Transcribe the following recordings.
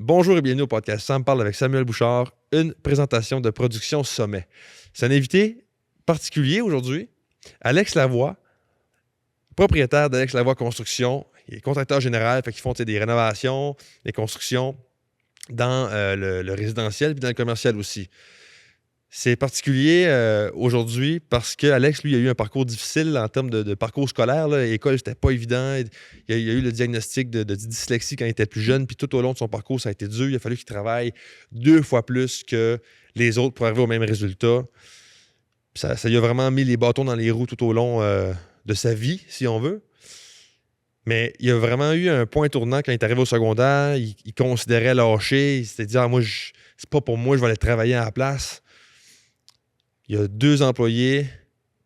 Bonjour et bienvenue au podcast Sam parle avec Samuel Bouchard, une présentation de Production Sommet. C'est un invité particulier aujourd'hui, Alex Lavoie, propriétaire d'Alex Lavoie Construction. Il est contracteur général, fait qu'ils font des rénovations, des constructions dans le résidentiel et dans le commercial aussi. C'est particulier aujourd'hui parce qu'Alex, lui, a eu un parcours difficile en termes de parcours scolaire. L'école, c'était pas évident. Il a eu le diagnostic de dyslexie quand il était plus jeune, puis tout au long de son parcours, ça a été dur. Il a fallu qu'il travaille 2 fois plus que les autres pour arriver au même résultat. Ça lui a vraiment mis les bâtons dans les roues tout au long de sa vie, si on veut. Mais il a vraiment eu un point tournant quand il est arrivé au secondaire. Il considérait lâcher. Il s'était dit « Ah, moi, c'est pas pour moi, je vais aller travailler à la place. » Il y a 2 employés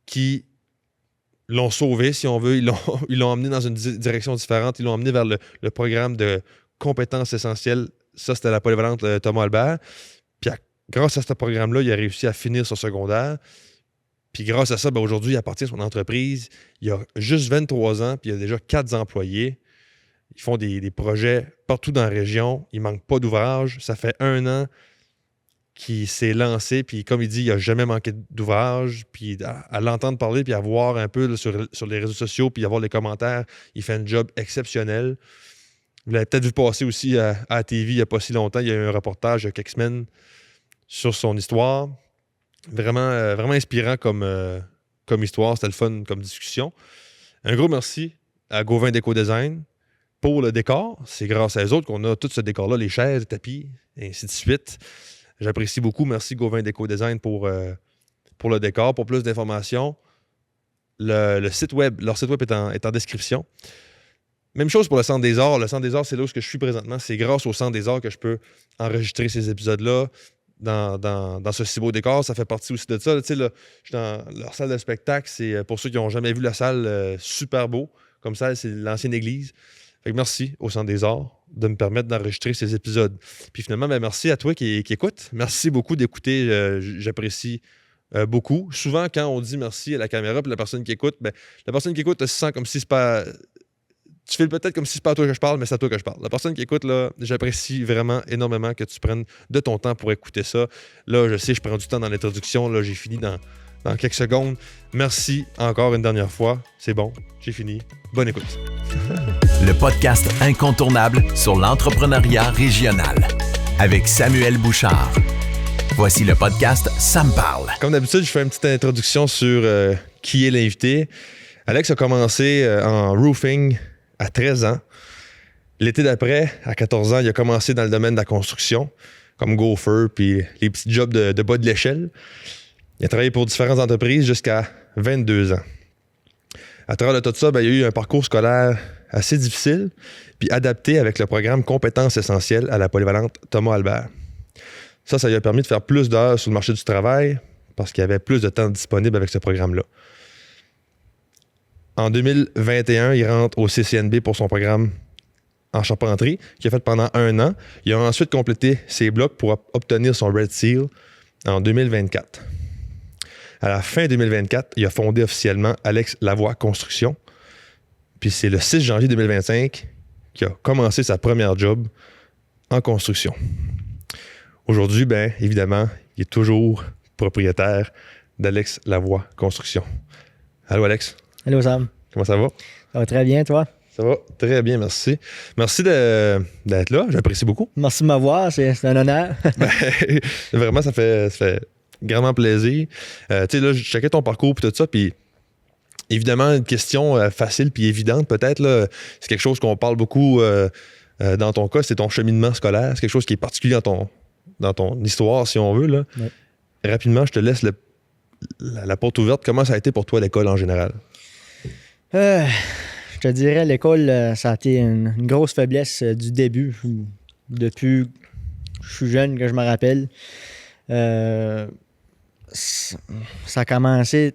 qui l'ont sauvé, si on veut. Ils l'ont emmené dans une direction différente. Ils l'ont emmené vers le programme de compétences essentielles. Ça, c'était la polyvalente Thomas Albert. Puis grâce à ce programme-là, il a réussi à finir son secondaire. Puis grâce à ça, aujourd'hui, il appartient à son entreprise. Il a juste 23 ans, puis il y a déjà 4 employés. Ils font des projets partout dans la région. Il ne manque pas d'ouvrage. Ça fait 1 an qui s'est lancé, puis comme il dit, il n'a jamais manqué d'ouvrage, puis à l'entendre parler, puis à voir un peu là, sur les réseaux sociaux, puis à voir les commentaires, il fait un job exceptionnel. Vous l'avez peut-être vu passer aussi à la TV il n'y a pas si longtemps, il y a eu un reportage il y a quelques semaines sur son histoire. Vraiment, vraiment inspirant comme histoire, c'était le fun comme discussion. Un gros merci à Gauvin Déco Design pour le décor. C'est grâce à eux autres qu'on a tout ce décor-là, les chaises, les tapis, et ainsi de suite. J'apprécie beaucoup. Merci Gauvin Déco Design pour le décor. Pour plus d'informations, leur site web est en description. Même chose pour le Centre des Arts. Le Centre des Arts, c'est là où je suis présentement. C'est grâce au Centre des Arts que je peux enregistrer ces épisodes-là dans ce si beau décor. Ça fait partie aussi de ça. Je suis dans leur salle de spectacle. C'est pour ceux qui n'ont jamais vu la salle, super beau. Comme ça, c'est l'ancienne église. Fait que merci au Centre des Arts de me permettre d'enregistrer ces épisodes. Puis finalement, merci à toi qui écoute. Merci beaucoup d'écouter. J'apprécie beaucoup. Souvent, quand on dit merci à la caméra puis la personne qui écoute, la personne qui écoute se sent comme si c'est pas... Tu fais peut-être comme si c'est pas à toi que je parle, mais c'est à toi que je parle. La personne qui écoute, là, j'apprécie vraiment énormément que tu prennes de ton temps pour écouter ça. Là, je sais, je prends du temps dans l'introduction. Là, j'ai fini dans quelques secondes. Merci encore une dernière fois. C'est bon, j'ai fini. Bonne écoute. Le podcast incontournable sur l'entrepreneuriat régional avec Samuel Bouchard. Voici le podcast Sam parle. Comme d'habitude, je fais une petite introduction sur qui est l'invité. Alex a commencé en roofing à 13 ans. L'été d'après, à 14 ans, il a commencé dans le domaine de la construction, comme gopher, puis les petits jobs de bas de l'échelle. Il a travaillé pour différentes entreprises jusqu'à 22 ans. À travers de tout ça, il y a eu un parcours scolaire assez difficile, puis adapté avec le programme Compétences essentielles à la polyvalente Thomas Albert. Ça lui a permis de faire plus d'heures sur le marché du travail parce qu'il y avait plus de temps disponible avec ce programme-là. En 2021, il rentre au CCNB pour son programme en charpenterie, qu'il a fait pendant 1 an. Il a ensuite complété ses blocs pour obtenir son Red Seal en 2024. À la fin 2024, il a fondé officiellement Alex Lavoie Construction. Puis c'est le 6 janvier 2025 qu'il a commencé sa première job en construction. Aujourd'hui, évidemment, il est toujours propriétaire d'Alex Lavoie Construction. Allô, Alex? Allô, Sam. Comment ça va? Ça va très bien, toi? Ça va très bien, merci. Merci d'être là, j'apprécie beaucoup. Merci de m'avoir, c'est un honneur. Vraiment, ça fait grandement plaisir. Tu sais, là, je checkais ton parcours et tout ça, puis évidemment, une question facile puis évidente peut-être, là, c'est quelque chose qu'on parle beaucoup dans ton cas, c'est ton cheminement scolaire. C'est quelque chose qui est particulier dans ton histoire, si on veut. Là. Ouais. Rapidement, je te laisse la porte ouverte. Comment ça a été pour toi l'école en général? Je te dirais, l'école, ça a été une grosse faiblesse du début. Depuis que je suis jeune, que je me rappelle. Ça a commencé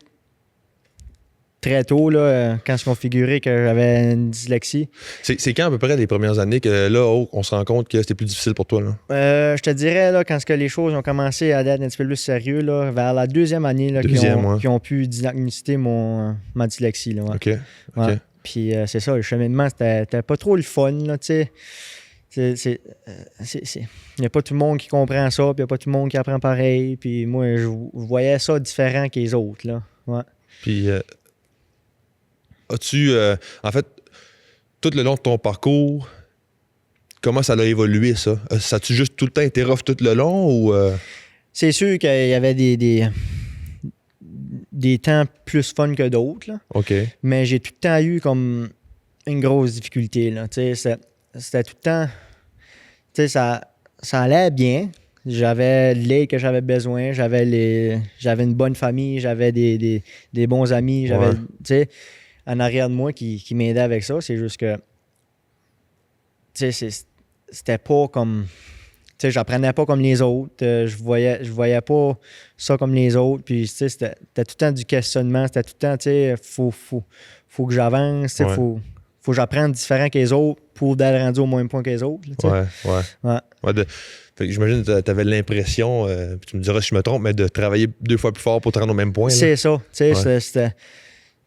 très tôt, là, quand je configurais que j'avais une dyslexie. C'est quand à peu près les premières années que là, on se rend compte que c'était plus difficile pour toi? Là? Je te dirais, là, quand les choses ont commencé à être un petit peu plus sérieux, là, vers la 2e année, là, qui ont pu diagnostiquer ma dyslexie. Là, ouais. OK. Ouais. Puis c'est ça, le cheminement, c'était pas trop le fun. Là, Il n'y a pas tout le monde qui comprend ça, puis il n'y a pas tout le monde qui apprend pareil. Puis moi, je voyais ça différent que les autres, là. Ouais. Puis, as-tu... en fait, tout le long de ton parcours, comment ça a évolué, ça? Ça a-tu juste tout le temps été rough tout le long, ou... C'est sûr qu'il y avait des temps plus fun que d'autres, là. OK. Mais j'ai tout le temps eu comme une grosse difficulté, là. Tu sais, c'était tout le temps... Tu sais, ça allait bien. J'avais l'aide que j'avais besoin. J'avais une bonne famille. J'avais des bons amis. J'avais, tu sais, en arrière de moi qui m'aidait avec ça. C'est juste que... Tu sais, c'était pas comme... Tu sais, j'apprenais pas comme les autres. Je voyais pas ça comme les autres. Puis, tu sais, c'était tout le temps du questionnement. C'était tout le temps, tu sais, faut que j'avance. Tu sais, faut que j'apprenne différent que les autres pour d'aller rendu au même point que les autres. Là, ouais. Fait que j'imagine que tu avais l'impression, puis tu me diras si je me trompe, mais de travailler 2 fois plus fort pour te rendre au même point. Là. C'est ça. Tu sais, c'était...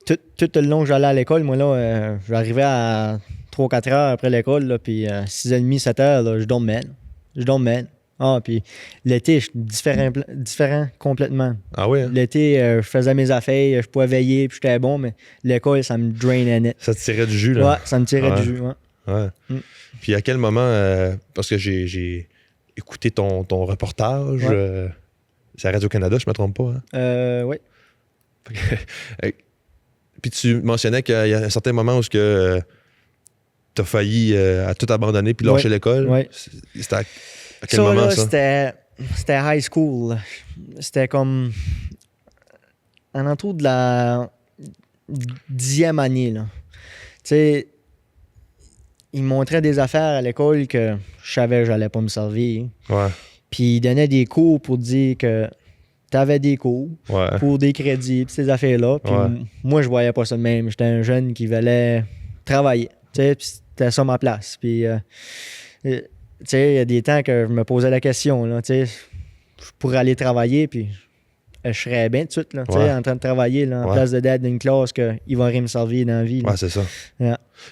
Tout le long que j'allais à l'école, moi, là, j'arrivais à 3-4 heures après l'école, là, puis 6h30, 7 heures, là, je dormais. Ah, puis l'été, je suis différent complètement. Ah oui? Hein? L'été, je faisais mes affaires, je pouvais veiller, puis j'étais bon, mais l'école, ça me drainait net. Ça te tirait du jus, là? Ouais, ça me tirait du jus, ouais. Puis à quel moment, parce que j'ai écouté ton reportage, c'est à Radio-Canada, je me trompe pas, hein? Oui. Puis tu mentionnais qu'il y a un certain moment où tu as failli à tout abandonner puis lâcher l'école. Oui. C'était à quel moment, là, ça? C'était high school. C'était comme en entour de la 10e année. Là. Tu sais, ils montraient des affaires à l'école que je savais que j'allais pas me servir. Ouais. Puis ils donnaient des cours pour dire que tu avais des cours pour des crédits, puis ces affaires-là. Puis moi, je voyais pas ça de même. J'étais un jeune qui voulait travailler. Tu sais, puis c'était ça ma place. Puis, tu sais, il y a des temps que je me posais la question, là, tu sais, je pourrais aller travailler, puis je serais bien tout de suite, là, tu sais, en train de travailler, là, en place de date d'une classe qu'il va rien me servir dans la vie. Là. Ouais, c'est ça.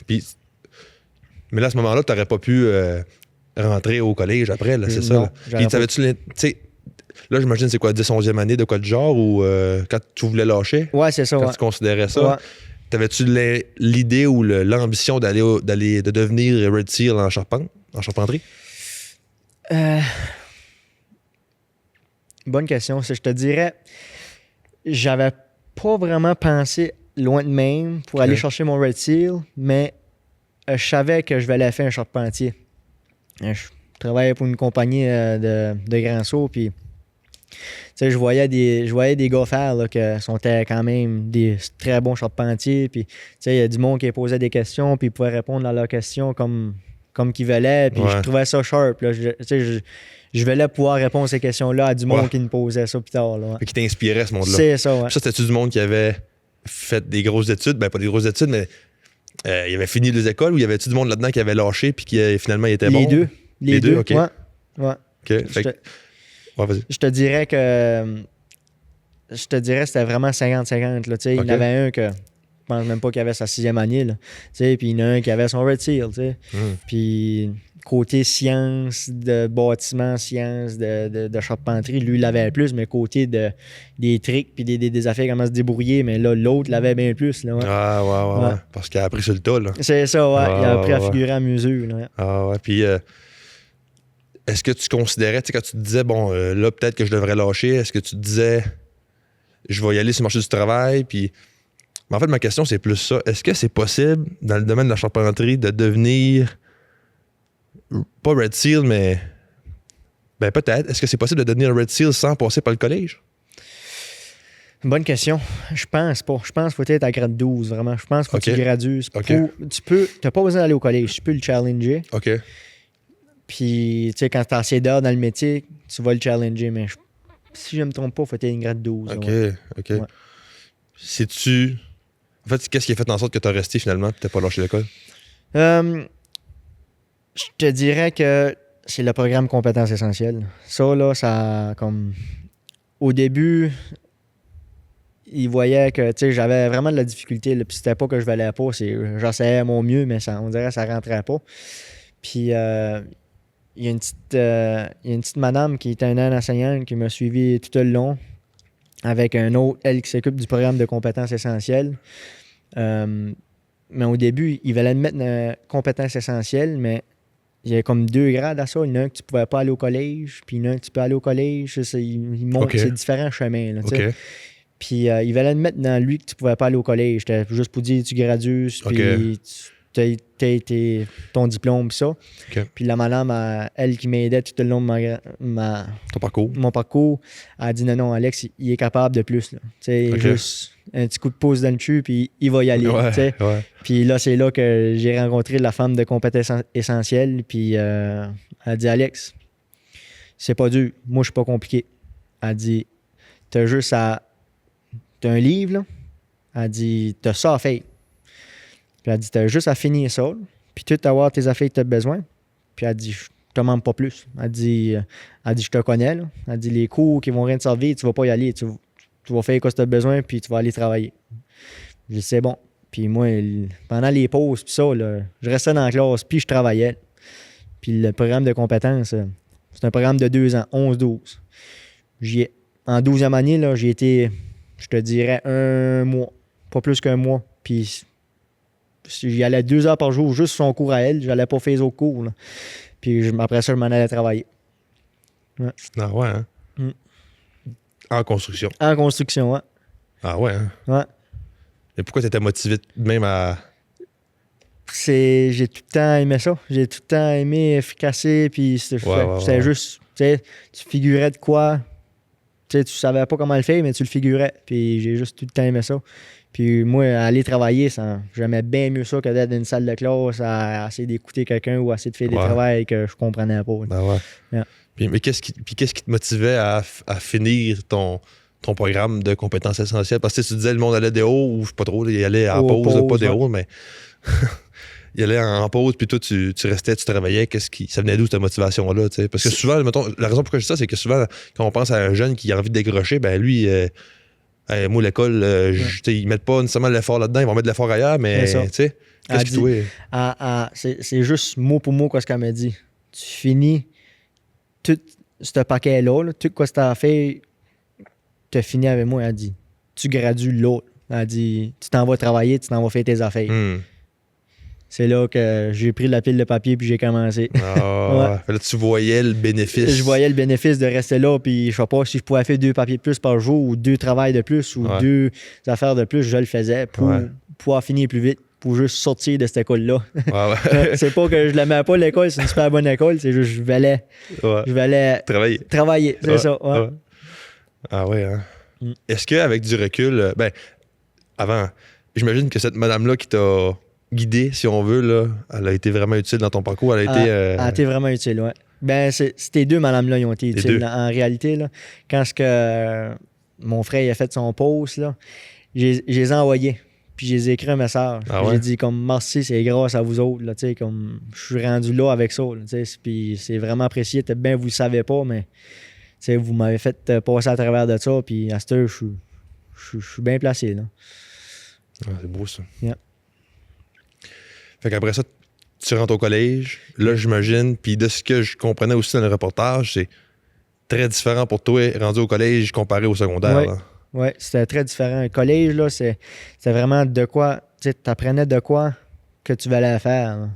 Puis, mais là, à ce moment-là, tu n'aurais pas pu rentrer au collège après, là, c'est ça. Là. Puis, savais-tu, tu sais, là, j'imagine, c'est quoi, 10, 11e année, de quoi de genre, ou quand tu voulais lâcher? Ouais, c'est ça. Quand tu considérais ça? T'avais-tu l'idée ou l'ambition de devenir Red Seal en charpenterie? Bonne question. Je te dirais, j'avais pas vraiment pensé loin de même pour aller chercher mon Red Seal, mais je savais que je vais aller faire un charpentier. Je travaillais pour une compagnie de Grand Saut, puis je voyais des gars faire là, qui sont quand même des très bons charpentiers. Puis il y a du monde qui posait des questions, puis ils pouvaient répondre à leurs questions comme qu'ils voulaient. Puis je trouvais ça sharp. Là. Je voulais pouvoir répondre à ces questions-là à du monde qui nous posait ça plus tard. Là, qui t'inspirait, ce monde-là. C'est ça, Ça, c'était-tu du monde qui avait fait des grosses études? Ben, pas des grosses études, mais il avait fini les écoles, ou y avait-tu du monde là-dedans qui avait lâché puis qui finalement il était bon? Les deux, OK. Ouais. OK. Vas-y. Je te dirais que c'était vraiment 50-50. Là, il y en avait un que je pense même pas qu'il avait sa 6e année. Puis il y en a un qui avait son Red Seal. Puis côté sciences, de bâtiment, sciences, de charpenterie, lui, il l'avait plus, mais côté des tricks puis des affaires, comment se débrouiller, mais là, l'autre l'avait bien plus. Là, ouais. Parce qu'il a appris sur le tas. Là. C'est ça, il a appris à figurer à mesure. Là. Ah ouais, puis... est-ce que tu considérais, quand tu te disais, bon, là, peut-être que je devrais lâcher, est-ce que tu te disais, je vais y aller sur le marché du travail, puis... Mais en fait, ma question, c'est plus ça. Est-ce que c'est possible, dans le domaine de la charpenterie, de devenir, pas Red Seal, mais... Ben peut-être. Est-ce que c'est possible de devenir Red Seal sans passer par le collège? Bonne question. Je pense pas. Je pense qu'il faut être à grade 12, vraiment. Je pense qu'il faut que tu gradues. Tu n'as pas besoin d'aller au collège. Tu peux le challenger. OK. Puis, tu sais, quand tu as assez d'heures dans le métier, tu vas le challenger. Mais si je ne me trompe pas, il faut être une grade 12. OK. Ouais. Sais-tu... En fait, qu'est-ce qui a fait en sorte que tu as resté finalement et tu n'as pas lâché l'école? Je te dirais que c'est le programme Compétences essentielles. Ça, là, ça comme... Au début, ils voyaient que, tu sais, j'avais vraiment de la difficulté. Là, puis c'était pas que je valais pas. J'essayais mon mieux, mais on dirait que ça rentrait pas. Puis il y a une petite madame qui était une enseignante qui m'a suivi tout le long avec un autre, elle qui s'occupe du programme de compétences essentielles. Mais au début, il voulait me mettre une compétence essentielle, mais il y a comme 2 grades à ça. Il y en a un que tu pouvais pas aller au collège, puis il y en a un que tu peux aller au collège. Il montre c'est différents chemins. Là, OK. Puis il voulait me mettre dans lui que tu pouvais pas aller au collège. C'était juste pour dire tu gradues, puis t'as ton diplôme, puis ça. OK. Puis la madame, elle qui m'aidait tout le long de Ton parcours. mon parcours, elle a dit non, Alex, il est capable de plus. Là. OK. Juste un petit coup de pouce dans le cul, puis il va y aller. Ouais, t'sais. ouais. Puis là, c'est là que j'ai rencontré la femme de compétences essentielles. Puis elle a dit Alex, c'est pas dur. Moi, je suis pas compliqué. Elle a dit t'as juste à. T'as un livre, là. Elle a dit t'as ça à faire. Puis elle a dit t'as juste à finir ça, là, puis tout avoir tes affaires que t'as besoin. Puis elle a dit je te demande pas plus. Elle a dit je te connais, là. Elle a dit les cours qui vont rien te servir, tu vas pas y aller. Tu vas faire ce que tu as besoin, puis tu vas aller travailler. J'ai dit c'est bon. Puis moi, pendant les pauses, puis ça, là, je restais dans la classe, puis je travaillais. Puis le programme de compétences, c'est un programme de 2 ans, 11-12. En 12e année, là, j'ai été, je te dirais, 1 mois, pas plus qu'un mois. Puis j'y allais 2 heures par jour, juste son cours à elle. J'allais pas faire les autres cours. Là. Puis après ça, je m'en allais travailler. Ouais. Ah ouais, hein? Mm. En construction. En construction, ouais. Ah ouais, hein? Ouais. Et pourquoi tu étais motivé même à... J'ai tout le temps aimé ça. J'ai tout le temps aimé efficacité, puis c'était juste, tu sais, tu figurais de quoi, tu sais, tu savais pas comment le faire, mais tu le figurais, puis j'ai juste tout le temps aimé ça. Puis moi, aller travailler, j'aimais bien mieux ça que d'être dans une salle de classe à essayer d'écouter quelqu'un ou à essayer de faire des travails que je comprenais pas. Ben ouais. Yeah. Mais qu'est-ce qui te motivait à finir ton programme de compétences essentielles? Parce que tu disais le monde allait des hauts, ou je sais pas trop, il allait en pause, pas des hauts, mais il allait en pause, puis toi, tu restais, tu travaillais. Ça venait d'où cette motivation-là? T'sais? Parce que souvent, mettons, la raison pourquoi je dis ça, c'est que souvent, quand on pense à un jeune qui a envie de décrocher, ben lui, moi, l'école, ils mettent pas nécessairement l'effort là-dedans, ils vont mettre l'effort ailleurs, mais tu sais, qu'est-ce que tu veux? C'est juste mot pour mot ce qu'elle m'a dit. Tu finis tout ce paquet-là, là, tout ce que tu as fait, tu as fini avec moi, elle a dit. Tu gradues là. Elle a dit, tu t'en vas travailler, tu t'en vas faire tes affaires. C'est là que j'ai pris la pile de papier puis j'ai commencé. Ah, ouais. Là, tu voyais le bénéfice. Je voyais le bénéfice de rester là, puis je sais pas si je pouvais faire 2 papiers de plus par jour ou 2 travails de plus ou 2 affaires de plus, je le faisais pour pouvoir finir plus vite, pour juste sortir de cette école-là. C'est pas que je l'aimais pas, l'école, c'est une super bonne école, c'est juste que je voulais travailler, c'est ça. Ouais. Ah ouais, hein? Est-ce qu'avec du recul, avant, j'imagine que cette madame-là qui t'a guidé, si on veut, là, elle a été vraiment utile dans ton parcours. Elle a été vraiment utile, oui. Ces 2 madames-là, ils ont été utiles. En réalité, là, quand mon frère a fait son post, là, je les ai envoyés. Puis je les ai écrit un message. J'ai dit comme merci, c'est grâce à vous autres. Là, comme, je suis rendu là avec ça. Là, puis c'est vraiment apprécié. Peut-être bien vous le savez pas, mais vous m'avez fait passer à travers de ça. Puis à cette heure, je suis bien placé. Là. Ah, c'est beau ça. Yeah. Fait qu'après ça, tu rentres au collège. Là, j'imagine, puis de ce que je comprenais aussi dans le reportage, c'est très différent pour toi, rendu au collège, comparé au secondaire. Oui, c'était très différent. Le collège, là, c'était vraiment de quoi, tu apprenais de quoi que tu allais faire.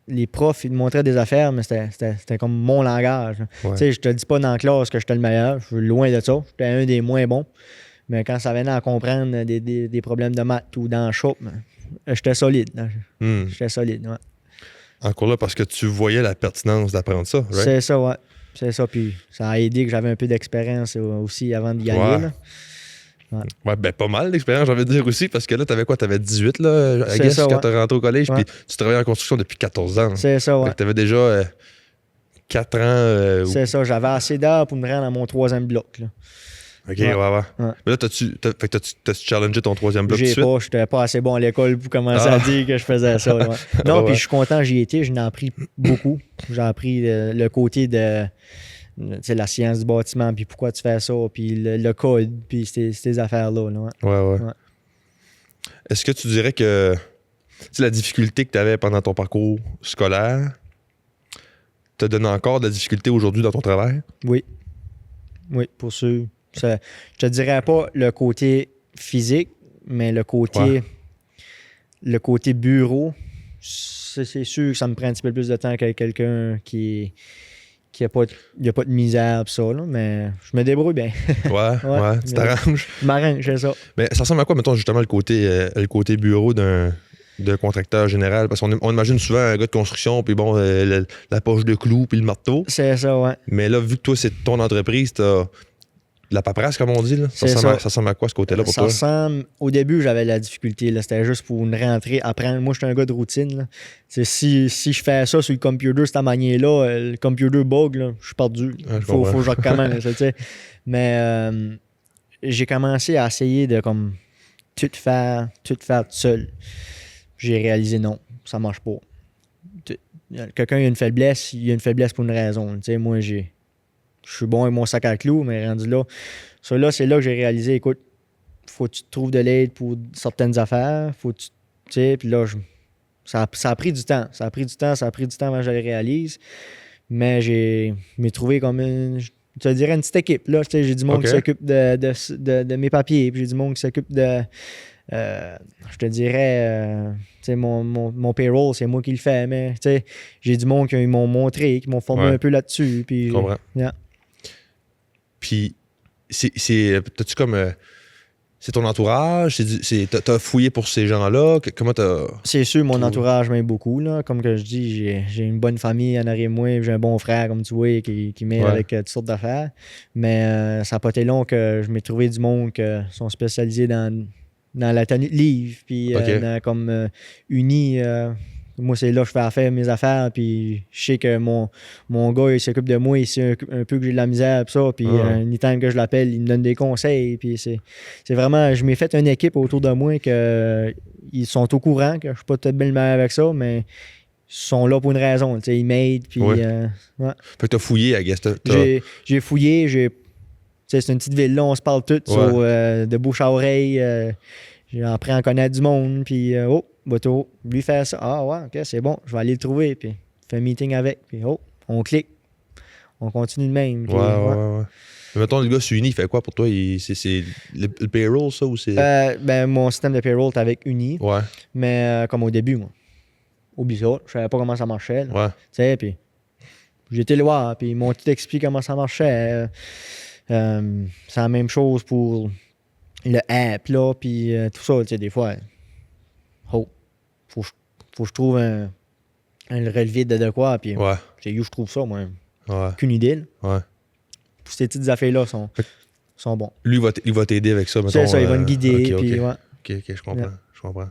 Les profs, ils te montraient des affaires, mais c'était comme mon langage. Ouais. Je te dis pas dans la classe que j'étais le meilleur, je suis loin de ça. J'étais un des moins bons. Mais quand ça venait à comprendre des problèmes de maths ou dans le shop, j'étais solide. J'étais solide, ouais. Encore là, parce que tu voyais la pertinence d'apprendre ça, right? C'est ça, ouais. C'est ça, puis ça a aidé que j'avais un peu d'expérience aussi avant d'y aller. Là. Ouais, pas mal d'expérience, j'ai envie de dire aussi, parce que là, t'avais quoi? T'avais 18, là, I guess, quand t'es rentré au collège, puis tu travaillais en construction depuis 14 ans. C'est ça, ouais. T'avais déjà 4 ans... C'est ça, j'avais assez d'heures pour me rendre à mon 3e bloc, là. OK, ouais. Mais là, t'as-tu challengé ton 3e bloc tout de suite? J'étais pas assez bon à l'école pour commencer à dire que je faisais ça. Ouais. Non, puis je suis content, j'y étais, j'en ai appris beaucoup. J'ai appris le côté de la science du bâtiment, puis pourquoi tu fais ça, puis le code, puis ces affaires-là. Là, ouais. Est-ce que tu dirais que sais, la difficulté que tu avais pendant ton parcours scolaire te donne encore de la difficulté aujourd'hui dans ton travail? Oui. Oui, pour sûr. Ça, je te dirais pas le côté physique, mais le côté bureau, c'est sûr que ça me prend un petit peu plus de temps qu'avec quelqu'un qui a pas de misère pis ça, là, mais je me débrouille bien. Ouais, tu t'arranges. Je m'arrange, c'est ça. Mais ça ressemble à quoi, mettons, justement, le côté bureau d'un contracteur général? Parce qu'on imagine souvent un gars de construction, puis bon, la poche de clous, puis le marteau. C'est ça, ouais. Mais là, vu que toi, c'est ton entreprise, t'as de la paperasse, comme on dit. Là. Ça ressemble à quoi, ce côté-là, pour toi? Au début, j'avais de la difficulté. Là. C'était juste pour une rentrée, apprendre. Moi, je suis un gars de routine. Là. Si je fais ça sur le computer, cette manière-là, le computer bug, là, je suis perdu. Faut que je recommence. Mais j'ai commencé à essayer de comme tout faire tout seul. J'ai réalisé non, ça marche pas. Quelqu'un a une faiblesse, il a une faiblesse pour une raison. Moi, je suis bon avec mon sac à clous, mais rendu là. C'est là que j'ai réalisé, écoute, faut que tu trouves de l'aide pour certaines affaires. Puis là, ça a pris du temps. Ça a pris du temps avant que je le réalise. Mais je m'ai trouvé comme je te dirais une petite équipe. Là, j'ai du monde qui s'occupe de mes papiers. Puis j'ai du monde qui s'occupe de. Je te dirais, mon payroll, c'est moi qui le fais, mais j'ai du monde qui m'ont montré, qui m'ont formé un peu là-dessus. Puis, je comprends. Yeah. Puis, t'as-tu comme. C'est ton entourage? T'as fouillé pour ces gens-là? Comment t'as. C'est sûr, mon entourage m'aide beaucoup. Là. Comme que je dis, j'ai une bonne famille en arrière de moi. J'ai un bon frère, comme tu vois, qui m'aide avec toutes sortes d'affaires. Mais ça n'a pas été long que je m'ai trouvé du monde qui sont spécialisés dans la tenue de livre, puis comme Uni, moi c'est là que je fais affaire mes affaires, puis je sais que mon gars il s'occupe de moi, il sait un peu que j'ai de la misère pis ça, puis anytime que je l'appelle, il me donne des conseils, puis c'est vraiment, je m'ai fait une équipe autour de moi que ils sont au courant que je suis pas tout belle meilleur avec ça, mais ils sont là pour une raison, ils m'aident, puis Fait que t'as fouillé, I guess. J'ai fouillé, c'est une petite ville, là, on se parle tout de bouche à oreille. J'ai appris à connaître du monde, puis bateau, lui faire ça. Ah ouais, ok, c'est bon, je vais aller le trouver, puis fais un meeting avec, puis on clique. On continue de même. Puis, ouais. Mais mettons, le gars sur Uni, il fait quoi pour toi? C'est le payroll, ça, ou c'est... Mon système de payroll est avec Uni. Ouais. Mais comme au début, moi. Oublie ça, je savais pas comment ça marchait. Là. Ouais. Tu sais, puis j'ai été le voir, puis ils m'ont tout expliqué comment ça marchait. C'est la même chose pour le app, là, puis tout ça, tu sais, des fois, faut que je trouve un relevé de quoi, puis c'est où je trouve ça, moi. Aucune idée, là. Ouais. Puis ces petites affaires-là sont bons. Lui, il va t'aider avec ça, mettons. C'est ça, il va me guider, puis OK, je comprends.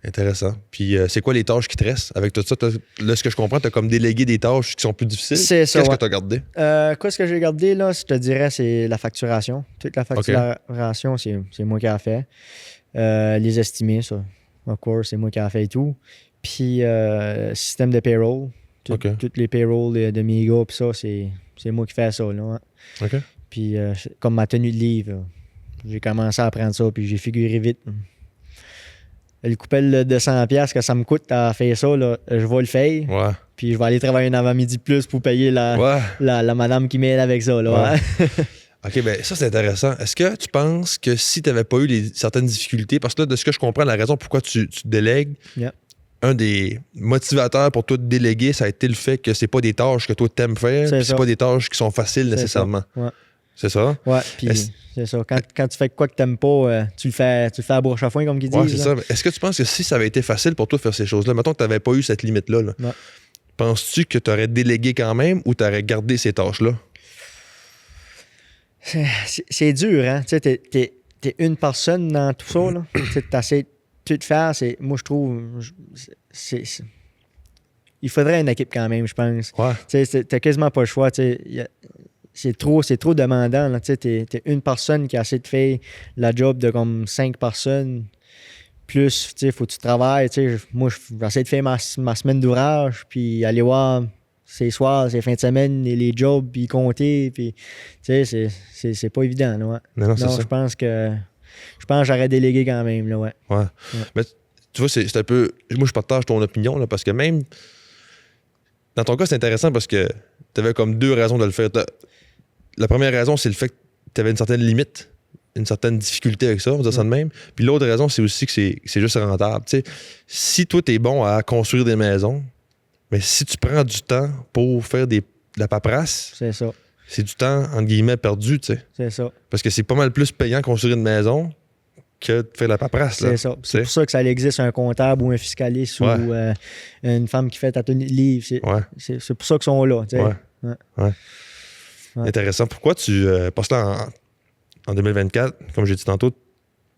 Intéressant. Puis, c'est quoi les tâches qui te restent avec tout ça? Là, ce que je comprends, tu as comme délégué des tâches qui sont plus difficiles. C'est ça. Qu'est-ce que tu as gardé? Qu'est-ce que j'ai gardé, là? Je te dirais, c'est la facturation. Toute la facturation, c'est moi qui ai fait. Les estimés, ça. Of course, c'est moi qui ai fait et tout. Puis, système de payroll. Toutes les payrolls de mes gars, puis ça, c'est moi qui fais ça, là. OK. Puis, comme ma tenue de livre, j'ai commencé à apprendre ça, puis j'ai figuré vite. Le coupelle de 100$ que ça me coûte à faire ça, là, je vais le faire. Ouais. Puis je vais aller travailler un avant-midi de plus pour payer la madame qui m'aide avec ça. Là, OK, ben ça, c'est intéressant. Est-ce que tu penses que si tu n'avais pas eu certaines difficultés, parce que là, de ce que je comprends, la raison pourquoi tu délègues, un des motivateurs pour toi de déléguer, ça a été le fait que c'est pas des tâches que toi t'aimes faire, puis c'est pas des tâches qui sont faciles nécessairement. C'est ça? Ouais, puis c'est ça. Quand tu fais quoi que t'aimes pas, tu le fais à broche à foin, comme ils disent. Ouais, c'est ça. Est-ce que tu penses que si ça avait été facile pour toi de faire ces choses-là, mettons que tu n'avais pas eu cette limite-là, penses-tu que tu aurais délégué quand même ou tu aurais gardé ces tâches-là? C'est dur, hein? Tu sais, t'es une personne dans tout ça, là. Tu essaies de tout faire. Moi, je trouve... Il faudrait une équipe quand même, je pense. Ouais. Tu sais, t'as quasiment pas le choix, tu sais. C'est trop demandant. Là. T'es une personne qui a essayé de faire la job de comme 5 personnes. Plus, il faut que tu travailles. Moi, j'essaie de faire ma semaine d'ouvrage, puis aller voir ces soirs, ces fins de semaine, et les jobs, puis compter. Puis, c'est pas évident. Là, Non, c'est ça. Je pense que j'aurais délégué quand même. Là, ouais. Mais tu vois, c'est un peu. Moi, je partage ton opinion, là, parce que même. Dans ton cas, c'est intéressant parce que tu avais comme 2 raisons de le faire. La première raison, c'est le fait que tu avais une certaine limite, une certaine difficulté avec ça, on va dire ça de même. Puis l'autre raison, c'est aussi que c'est juste rentable. Tu sais, si toi, tu es bon à construire des maisons, mais si tu prends du temps pour faire de la paperasse, C'est ça. c'est du temps, entre guillemets, perdu, tu sais. C'est ça. Parce que c'est pas mal plus payant construire une maison que de faire de la paperasse. Là, C'est ça. C'est pour ça que ça existe un comptable ou un fiscaliste ou une femme qui fait ta tenue de livre. C'est pour ça qu'ils sont là. Tu sais. Ouais. Intéressant. Pourquoi tu. Parce que là, en 2024, comme j'ai dit tantôt,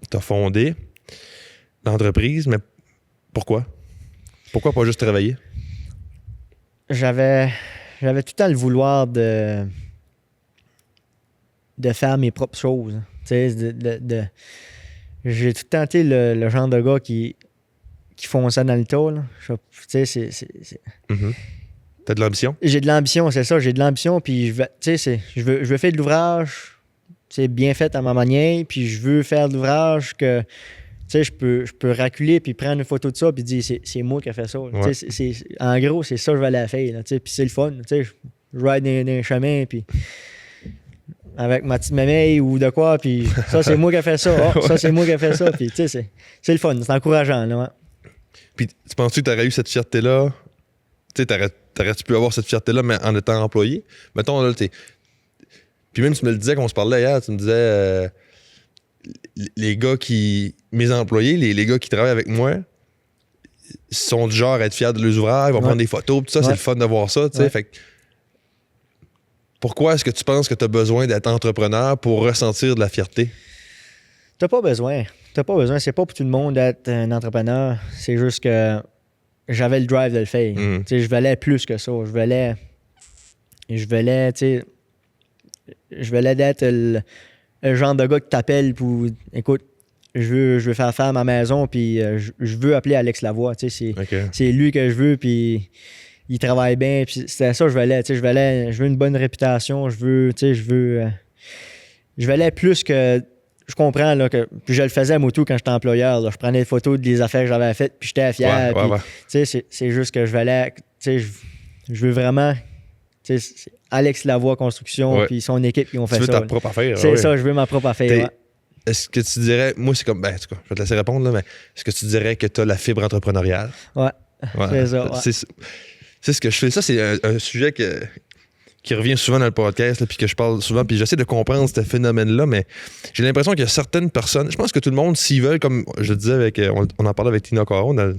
tu as fondé l'entreprise, mais pourquoi? Pourquoi pas juste travailler? J'avais tout le temps le vouloir de faire mes propres choses. Tu sais, j'ai tout le temps été le genre de gars qui font ça dans le tas. Là. Tu sais, T'as de l'ambition? J'ai de l'ambition, c'est ça. J'ai de l'ambition, puis je veux faire de l'ouvrage, c'est bien fait à ma manière, puis je veux faire de l'ouvrage que, tu sais, je peux reculer puis prendre une photo de ça puis dire c'est moi qui ai fait ça. Ouais. Tu sais, en gros, c'est ça que je vais aller faire. Là, tu sais, puis c'est le fun. Tu sais, je ride dans un chemin, puis avec ma petite mémeille ou de quoi, puis ça, c'est moi qui ai fait ça. Oh, ça, c'est moi qui ai fait ça. Puis, tu sais, c'est le fun, c'est encourageant. Là, ouais. Puis tu penses-tu que tu aurais eu cette fierté-là? Tu sais, t'aurais-tu pu avoir cette fierté-là, mais en étant employé? Mettons, là, Puis même, tu me le disais quand on se parlait hier, tu me disais, les gars mes employés, les gars qui travaillent avec moi, sont du genre à être fiers de leurs ouvrages, ils vont prendre des photos, tout ça, c'est le fun de voir ça, tu sais. Fait que, pourquoi est-ce que tu penses que tu as besoin d'être entrepreneur pour ressentir de la fierté? T'as pas besoin. C'est pas pour tout le monde d'être un entrepreneur. C'est juste que j'avais le drive de le faire. Tu sais, je valais plus que ça. Je valais, tu sais, je valais d'être le genre de gars qui t'appelle pour, écoute, je veux faire à ma maison, puis je veux appeler Alex Lavoie. Tu sais, c'est lui que je veux, puis il travaille bien. Puis c'était ça que je valais. Tu sais, je veux une bonne réputation. Je valais plus que. Je comprends là, que. Puis je le faisais à moto quand j'étais employeur. Là. Je prenais des photos des affaires que j'avais faites, puis j'étais fier. Tu sais, c'est juste que je valais. Tu sais, je veux vraiment. Tu sais, c'est Alex Lavoie Construction, puis son équipe qui ont fait ça. Tu veux ta propre affaire. C'est ça, je veux ma propre affaire. Est-ce que tu dirais. Moi, c'est comme. Ben, en tout cas, je vais te laisser répondre, là, mais est-ce que tu dirais que tu as la fibre entrepreneuriale? Ouais. C'est ça. Ouais. C'est ce que je fais. Ça, c'est un sujet qui revient souvent dans le podcast, là, puis que je parle souvent, puis j'essaie de comprendre ce phénomène-là, mais j'ai l'impression qu'il y a certaines personnes. Je pense que tout le monde, s'ils veulent, comme je le disais on en parlait avec Tina Caron dans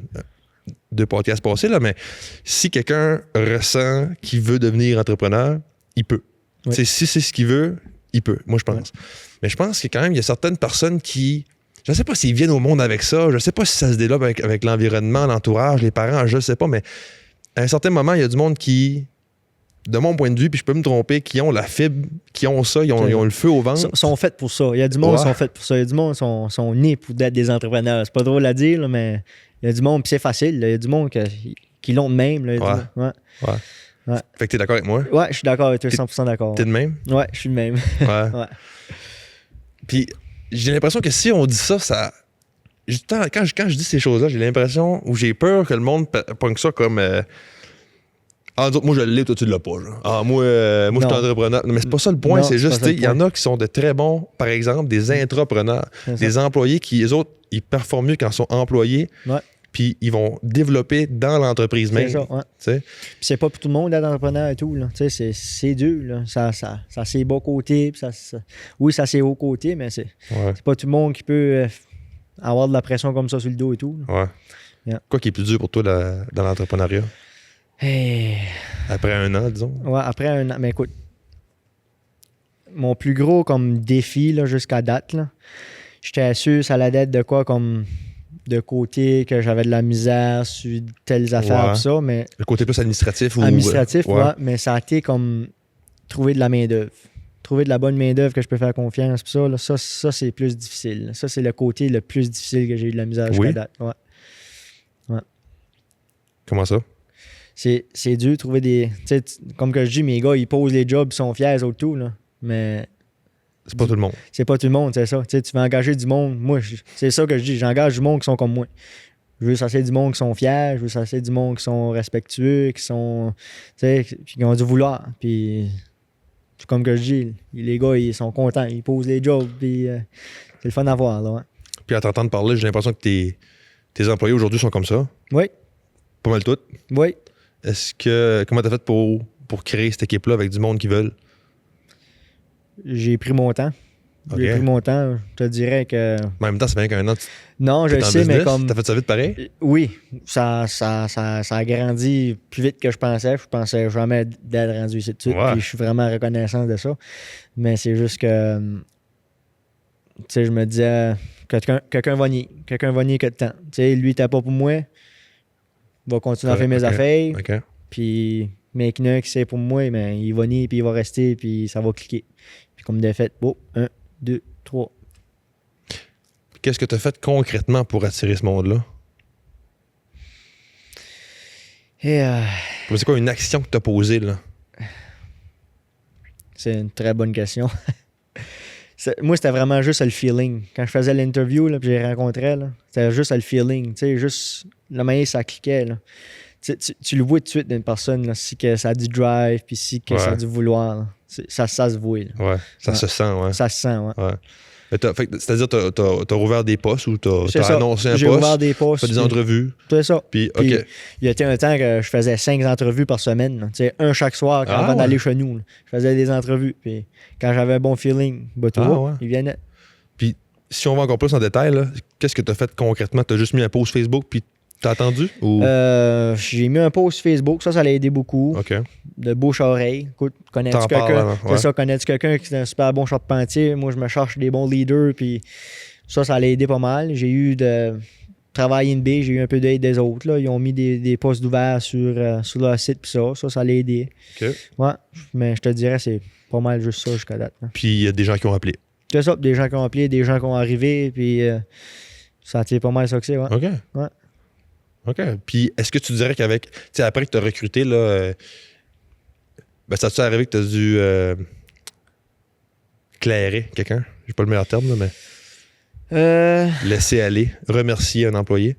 2 podcasts passés, là, mais si quelqu'un ressent qu'il veut devenir entrepreneur, il peut. Oui. Si c'est ce qu'il veut, il peut, moi je pense. Oui. Mais je pense que quand même, il y a certaines personnes qui. Je ne sais pas s'ils viennent au monde avec ça, je ne sais pas si ça se développe avec l'environnement, l'entourage, les parents, je ne sais pas, mais à un certain moment, il y a du monde qui, de mon point de vue, puis je peux me tromper, qui ont la fibre, qui ont ça, ils ont le feu au ventre. Ils sont faits pour ça. Il y a du monde qui sont faits pour ça. Il y a du monde qui sont nés pour être des entrepreneurs. C'est pas drôle à dire, là, mais il y a du monde, puis c'est facile. Là. Il y a du monde qui l'ont de même. Là, ouais. Fait que t'es d'accord avec moi? Ouais, je suis d'accord avec toi, 100% d'accord. T'es de même? Ouais, je suis de même. Ouais. Puis j'ai l'impression que si on dit ça, quand je dis ces choses-là, j'ai l'impression, ou j'ai peur que le monde pogne ça comme... moi je l'ai, toi tu l'as pas. Genre. Moi je suis entrepreneur. Mais c'est pas ça le point, c'est juste, il y en a qui sont de très bons, par exemple, des intrapreneurs, des employés qui, les autres, ils performent mieux quand ils sont employés. Ouais. Puis ils vont développer dans l'entreprise même. C'est ça, ouais. Puis c'est pas pour tout le monde d'être entrepreneur et tout. Là. C'est dur. Là. Ça a ses bas côtés. Oui, ça a ses hauts côtés, mais c'est pas tout le monde qui peut avoir de la pression comme ça sur le dos et tout. Là. Ouais. Yeah. Quoi qui est plus dur pour toi dans l'entrepreneuriat? Après 1 an, disons. Ouais, après 1 an. Mais écoute, mon plus gros comme défi là, jusqu'à date, là, j'étais sûr ça allait être de quoi comme de côté que j'avais de la misère sur telles affaires et ça, mais... Le côté plus administratif ou... Administratif, mais ça a été comme trouver de la main-d'œuvre. Trouver de la bonne main-d'œuvre que je peux faire confiance. Puis ça, là, ça, c'est plus difficile. Ça, c'est le côté le plus difficile que j'ai eu de la misère jusqu'à date. Ouais. Comment ça? C'est dur de trouver des... Comme que je dis, mes gars, ils posent les jobs, ils sont fiers, aux tout, là. Mais... C'est pas tout le monde. C'est pas tout le monde, c'est ça. Tu veux engager du monde. Moi, c'est ça que je dis. J'engage du monde qui sont comme moi. Je veux s'asseoir du monde qui sont fiers, je veux s'asseoir du monde qui sont respectueux, qui sont, tu sais, qui ont du vouloir. Puis, tout comme que je dis, les gars, ils sont contents, ils posent les jobs, puis c'est le fun à voir, là. Ouais. Puis à t'entendre parler, j'ai l'impression que tes employés aujourd'hui sont comme ça. Oui, Pas mal toutes. oui. Comment t'as fait pour créer cette équipe-là avec du monde qui veulent? J'ai pris mon temps. Ok. J'ai pris mon temps. Je te dirais que. Mais en même temps, c'est bien qu'un an, tu Non, je es le en sais, business. mais comme. T'as fait ça vite pareil? Oui, ça a grandi plus vite que je pensais. Je pensais jamais d'être rendu ici tout de suite. Ouais. Puis je suis vraiment reconnaissant de ça. Mais c'est juste que. Tu sais, je me disais, quelqu'un va nier. Quelqu'un va nier que de temps. Tu sais, lui, t'as pas pour moi. Il va continuer à faire mes Ok. affaires. OK. Puis, mais qu'il y en a un qui sait pour moi, mais il va nier, puis il va rester, puis ça va cliquer. Puis comme de fait, 1, 2, 3. Qu'est-ce que t'as fait concrètement pour attirer ce monde-là? Et C'est quoi une action que t'as posée, là? c'est une très bonne question. Moi, c'était vraiment juste le feeling. Quand je faisais l'interview, là, puis j'ai rencontré, là, c'était juste le feeling. Tu sais, juste la manière ça cliquait. Là. Tu le vois tout de suite d'une personne, là, si que ça a du drive, puis si que ça a du vouloir. Là. Ça se voit. Là. Ouais, ça Ouais. se sent, ouais. Ça se sent, ouais. Ouais. Mais c'est-à-dire, t'as rouvert des postes ou t'as C'est ça. annoncé un J'ai poste, ouvert des postes. fait des puis- entrevues, C'est ça. puis Puis, OK. il y a été un temps que je faisais 5 entrevues par semaine. Là. Tu sais, un chaque soir Ah, avant ouais. d'aller chez nous. Là. Je faisais des entrevues. Puis quand j'avais un bon feeling, bah, tu Ah, vois, ouais. ils venaient. Puis si on va encore plus en détail, là, qu'est-ce que t'as fait concrètement? T'as juste mis un post Facebook, puis t'as attendu? Ou... J'ai mis un post Facebook. Ça l'a aidé beaucoup. OK. De bouche-oreille. Écoute, connais-tu T'en quelqu'un? parles, hein, ouais. C'est ça, connais-tu quelqu'un qui est un super bon charpentier? Moi, je me cherche des bons leaders. Puis ça l'a aidé pas mal. J'ai eu de travail in B, j'ai eu un peu d'aide des autres. Là. Ils ont mis des postes ouverts sur leur site. Puis ça l'a aidé. OK. Ouais, mais je te dirais, c'est pas mal juste ça jusqu'à date. Là. Puis il y a des gens qui ont appelé. C'est ça, des gens qui ont appelé, des gens qui ont arrivé, puis ça tire pas mal ça que c'est, ouais. OK. Ouais. OK. Puis est-ce que tu dirais qu'avec... Tu sais, après que t'as recruté, là... ben, ça t'est arrivé que t'as dû... clairer quelqu'un? J'ai pas le meilleur terme, là, mais... Laisser aller, remercier un employé.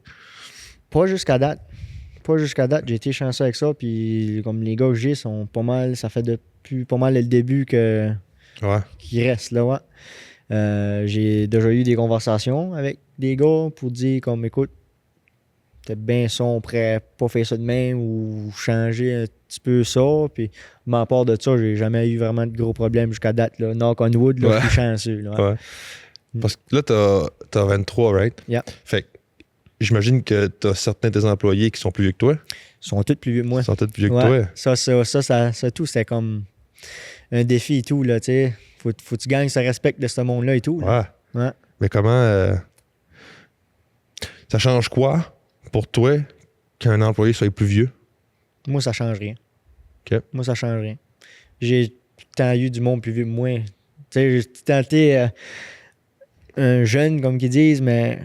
Pas jusqu'à date. Pas jusqu'à date. J'ai été chanceux avec ça, puis comme les gars que j'ai sont pas mal, ça fait depuis pas mal le début Ouais. qu'ils restent là, ouais. J'ai déjà eu des conversations avec des gars pour dire comme écoute, t'es bien son prêt pas faire ça de même ou changer un petit peu ça. Puis, mais à part de ça, j'ai jamais eu vraiment de gros problèmes jusqu'à date. Là. Knock on wood, là, Ouais. je suis chanceux. Là, ouais. Ouais. Parce que là, t'as 23, right? Yeah. Fait que j'imagine que t'as certains de tes employés qui sont plus vieux que toi. Ils sont tous plus vieux que moi. Ils sont peut-être plus vieux Ouais. que toi. Ça tout, c'était comme un défi et tout. Là, t'sais. Faut que tu gagnes ce respect de ce monde-là et tout. Là. Ouais. Ouais. Mais comment... ça change quoi pour toi qu'un employé soit plus vieux? Moi, ça change rien. OK. Moi, ça change rien. J'ai tout le temps eu du monde plus vieux que moi. T'sais, j'ai tout le temps été un jeune, comme qu'ils disent, mais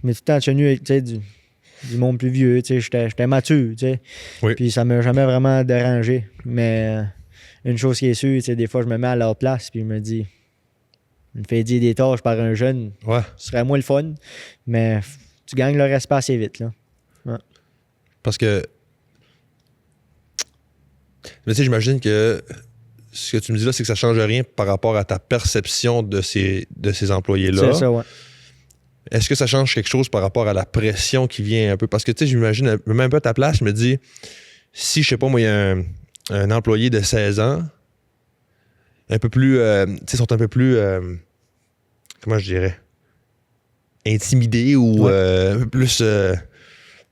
tout le temps tenu avec du monde plus vieux. J'étais mature. T'sais. Oui. Puis ça m'a jamais vraiment dérangé. Mais une chose qui est sûre, des fois, je me mets à leur place puis je me dis, me fait dire des tâches par un jeune, Ouais. ce serait moins le fun, mais tu gagnes le respect assez vite. Là. Parce que... Mais tu sais, j'imagine que ce que tu me dis là, c'est que ça change rien par rapport à ta perception de ces employés-là. C'est ça, ouais. Est-ce que ça change quelque chose par rapport à la pression qui vient un peu? Parce que, tu sais, j'imagine, je me mets un peu à ta place, je me dis, si, je sais pas, moi, il y a un employé de 16 ans, un peu plus, tu sais, sont un peu plus, comment je dirais, intimidés ou un peu plus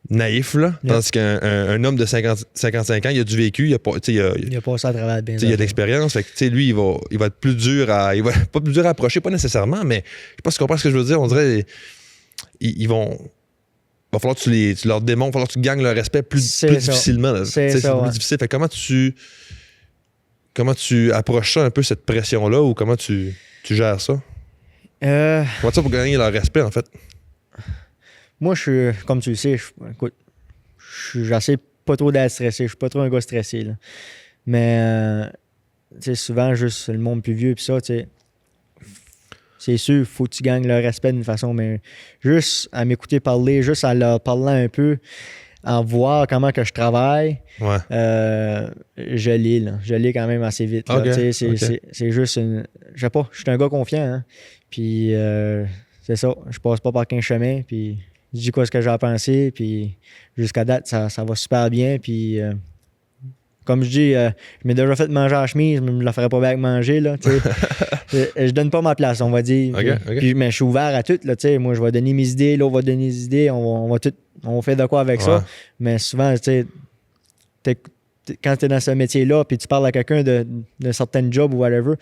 naïf, là. Yeah. Tandis qu'un homme de 55 ans, il a du vécu, il a, pas, tu sais, Il a passé à travers bien. il a de l'expérience. Fait que, tu sais, lui, il va être plus dur à. Il va pas plus dur à approcher, pas nécessairement, mais je sais pas si tu comprends ce que je veux dire. On dirait. Ils vont. Il va falloir que tu leur démontres, il va falloir que tu gagnes leur respect plus difficilement. Là. C'est Tu sais, ça, plus ouais. difficile. Fait que comment tu approches ça un peu, cette pression-là, ou comment tu gères ça? Comment tu fais pour gagner leur respect, en fait? Moi, je suis, comme tu le sais, écoute, j'essaie pas trop d'être stressé. Je suis pas trop un gars stressé. Là. Mais, tu sais, souvent, juste le monde plus vieux, puis ça, tu sais, c'est sûr, il faut que tu gagnes leur respect d'une façon, mais juste à m'écouter parler, juste à leur parler un peu, en voir comment que je travaille, Ouais. je l'ai, là. Je l'ai quand même assez vite. Là. Ok, Tu sais, ok. c'est juste une... Je sais pas, je suis un gars confiant, hein. Puis c'est ça, je passe pas par 15 chemins, puis je dis quoi ce que j'ai à penser, puis jusqu'à date, ça va super bien, puis... comme je dis, je m'ai déjà fait manger à la chemise, mais je la ferais pas bien avec manger, là, tu sais. Je donne pas ma place, on va dire. Ok, ok. Puis, mais je suis ouvert à tout, là, tu sais. Moi, je vais donner mes idées, l'autre va donner des idées, on va tout, on fait de quoi avec Ouais. ça. Mais souvent, tu sais, quand tu es dans ce métier-là, puis tu parles à quelqu'un d'un certain job ou whatever,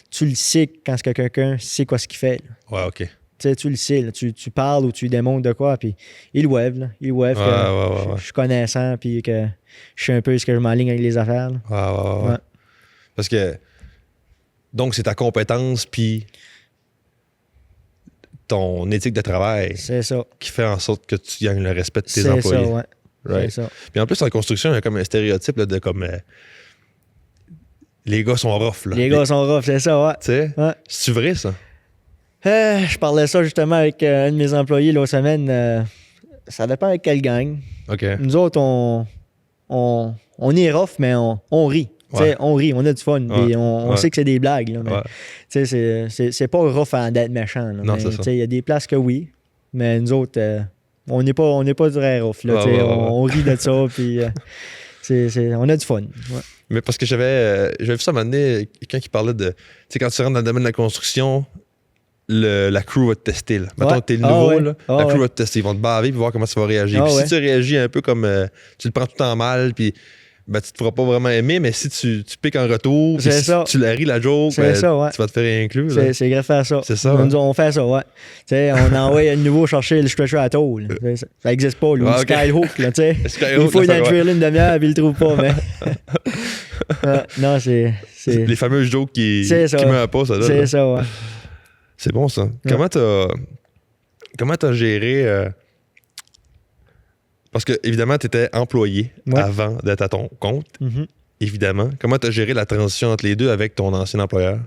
tu le sais quand ce que quelqu'un sait quoi ce qu'il fait. Là. Ouais, OK. Tu sais, tu le sais, là. Tu parles ou tu démontres de quoi, puis il wave, là. Il wave que Ouais. je suis connaissant, puis que je sais un peu ce que je m'enligne avec les affaires. Là. Ouais. Ouais. Parce que, donc, c'est ta compétence puis ton éthique de travail C'est ça. qui fait en sorte que tu gagnes le respect de tes C'est employés. ça, ouais. Right. C'est ça. Puis en plus, en construction, il y a comme un stéréotype là, de comme... les gars sont rough, là. Les gars sont rough, c'est ça, ouais. Tu sais, Ouais. c'est vrai, ça? Je parlais ça justement avec un de mes employés l'autre semaine. Ça dépend avec quelle gang. OK. Nous autres, on est rough, mais on rit. Tu sais, Ouais. on rit, on a du fun. Puis on Ouais. sait que c'est des blagues. Là, mais, Ouais. tu sais, c'est pas rough d'être méchant. Là, Non, mais, c'est tu ça. sais, il y a des places que oui. Mais nous autres, on n'est pas du vrai rough. Là, tu sais, Ouais. on rit de ça. Puis on a du fun. Ouais. Mais parce que j'avais vu ça à un moment donné, quelqu'un qui parlait de... Tu sais, quand tu rentres dans le domaine de la construction, la crew va te tester. Là. Mettons Ouais. que t'es le nouveau, Ah ouais. là, Ah la crew ouais. va te tester. Ils vont te baver puis voir comment tu vas réagir. Ah Puis ouais. si tu réagis un peu comme... tu le prends tout le temps mal, puis ben, tu te feras pas vraiment aimer, mais si tu piques en retour, puis C'est si ça. tu la ris la joke, C'est ben, ça, ouais. tu vas te faire inclure. là. C'est grave faire ça. C'est ça, Nous, hein? on fait ça, ouais. Tu sais, on envoie un nouveau chercher le stretcher à tôle. Ça n'existe pas, lui. Ah, Le ok. Skyhook, là, tu sais. Le Skyhook, Il faut là, une ça, trailer une demi-heure, puis il le trouve pas, mais... non, c'est... Les fameux jokes qui C'est ça. meurent pas, ça. Là, C'est là. ça, ouais. C'est bon, ça. Ouais. Comment t'as géré... Parce que, évidemment, tu étais employé Ouais. avant d'être à ton compte, Mhm. évidemment. Comment tu as géré la transition entre les deux avec ton ancien employeur?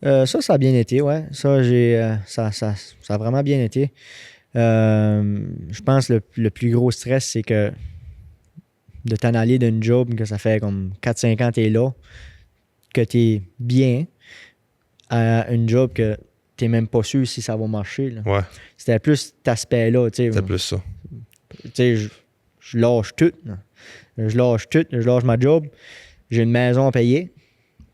Ça a bien été, ouais. Ça a vraiment bien été. Je pense que le plus gros stress, c'est que de t'en aller d'une job que ça fait comme 4-5 ans que t'es là, que t'es bien, à une job que t'es même pas sûr si ça va marcher. Là. Ouais, C'était plus cet aspect-là. Tu c'est plus ça. sais, je lâche tout. Là. Je lâche ma job. J'ai une maison à payer.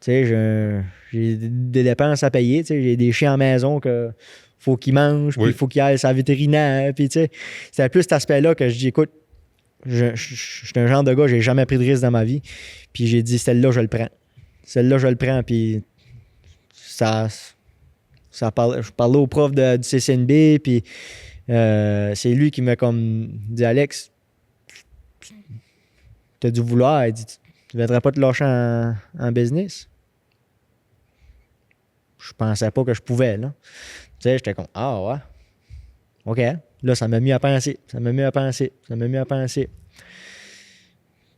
Tu sais, j'ai des dépenses à payer. Tu sais, j'ai des chiens à la maison que faut qu'ils mangent, puis Oui. il faut qu'ils aillent à la vétérinaire. Puis, tu sais, c'était plus cet aspect-là que je dis, écoute, je suis un genre de gars, j'ai jamais pris de risque dans ma vie. Puis j'ai dit, celle-là, je le prends. Celle-là, je le prends. Puis je parlais au prof du CCNB, puis c'est lui qui m'a comme dit, Alex, t'as dû vouloir. Il dit, tu ne voudrais pas te lâcher en business? Je pensais pas que je pouvais, là. Tu sais, j'étais comme, ah ouais. OK. Là, ça m'a mis à penser.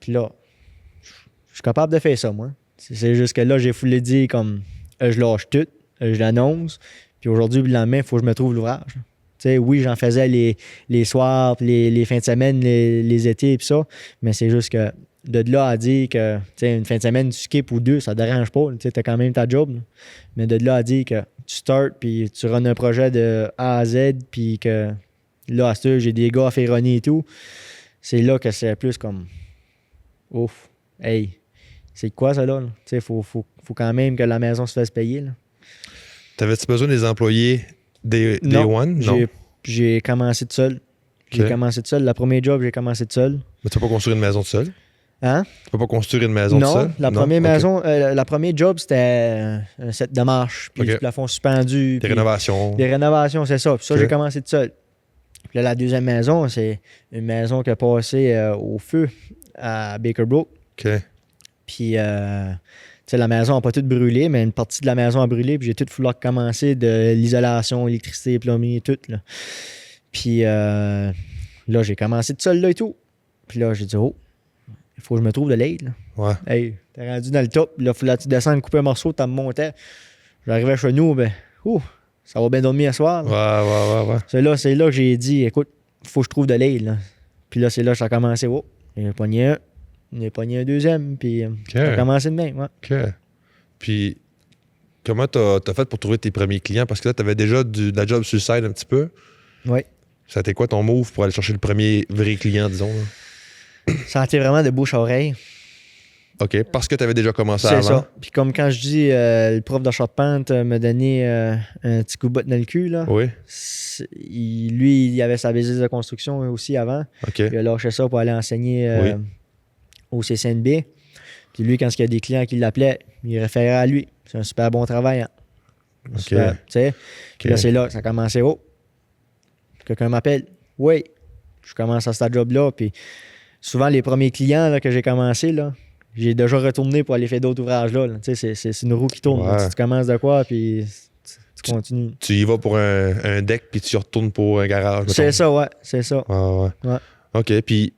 Puis là, je suis capable de faire ça, moi. C'est juste que là, j'ai voulu dire comme, je lâche tout, je l'annonce, puis aujourd'hui, le lendemain, il faut que je me trouve l'ouvrage. Tu sais, oui, j'en faisais les soirs, puis les fins de semaine, les étés, puis ça, mais c'est juste que de là à dire que, tu sais, une fin de semaine, tu skips ou deux, ça te dérange pas. Tu sais, t'as quand même ta job. Là. Mais de là à dire que tu starts, puis tu runs un projet de A à Z, puis que là, à ce j'ai des gars à faire runner et tout, c'est là que c'est plus comme, ouf, hey, c'est quoi ça là? Tu sais, faut quand même que la maison se fasse payer. Là. T'avais-tu besoin des employés Day Non, One? Non. j'ai commencé tout seul. J'ai Ok. commencé tout seul. Le premier job, j'ai commencé tout seul. Mais tu peux pas construire une maison tout seul? Hein? Tu peux pas construire une maison tout Non, seul? la première Ok. maison, la première job, c'était un set de marche, puis Ok. du plafond suspendu. Des puis rénovations. Des rénovations, c'est ça. Puis ça, Ok. j'ai commencé tout seul. Puis là, la deuxième maison, c'est une maison qui a passé au feu à Baker Brook. OK. Puis, tu sais, la maison n'a pas toute brûlé, mais une partie de la maison a brûlé. Puis j'ai tout voulu recommencer de l'isolation, électricité, plomberie, tout. Là. Puis là, j'ai commencé tout seul là et tout. Puis là, j'ai dit, oh, il faut que je me trouve de l'aide. Là. Ouais. Hey, t'es rendu dans le top. Là, il fallait que tu descendes, couper un morceau, t'as me montais. J'arrivais chez nous, ben, ça va bien dormir ce soir. Ouais. C'est là que j'ai dit, écoute, faut que je trouve de l'aide. Là. Puis là, c'est là que ça a commencé. J'ai pogné un deuxième, puis ça a commencé de même. Ouais. OK. Puis, comment t'as fait pour trouver tes premiers clients? Parce que là, t'avais déjà de la job sur le side un petit peu. Oui. Ça a été quoi ton move pour aller chercher le premier vrai client, disons? Là? Ça a été vraiment de bouche à oreille. OK. Parce que t'avais déjà commencé C'est avant. ça. Puis comme quand je dis, le prof de shot-pente m'a donné un petit coup de botte dans le cul, là. Oui. Lui, il avait sa business de construction aussi avant. OK. Il a lâché ça pour aller enseigner au CCNB. Puis lui, quand il y a des clients qui l'appelaient, il référait à lui. C'est un super bon travail. Hein. Super, tu sais. Puis là, c'est là que ça a commencé. Quelqu'un m'appelle. Oui. Je commence à ce job-là. Puis souvent, les premiers clients là, que j'ai commencé, là, j'ai déjà retourné pour aller faire d'autres ouvrages là. Tu sais, c'est une roue qui tourne. Ouais. Tu commences de quoi, puis tu continues. Tu y vas pour un deck, puis tu y retournes pour un garage. C'est mettons. ça, ouais. C'est ça. Ouais. OK. Puis,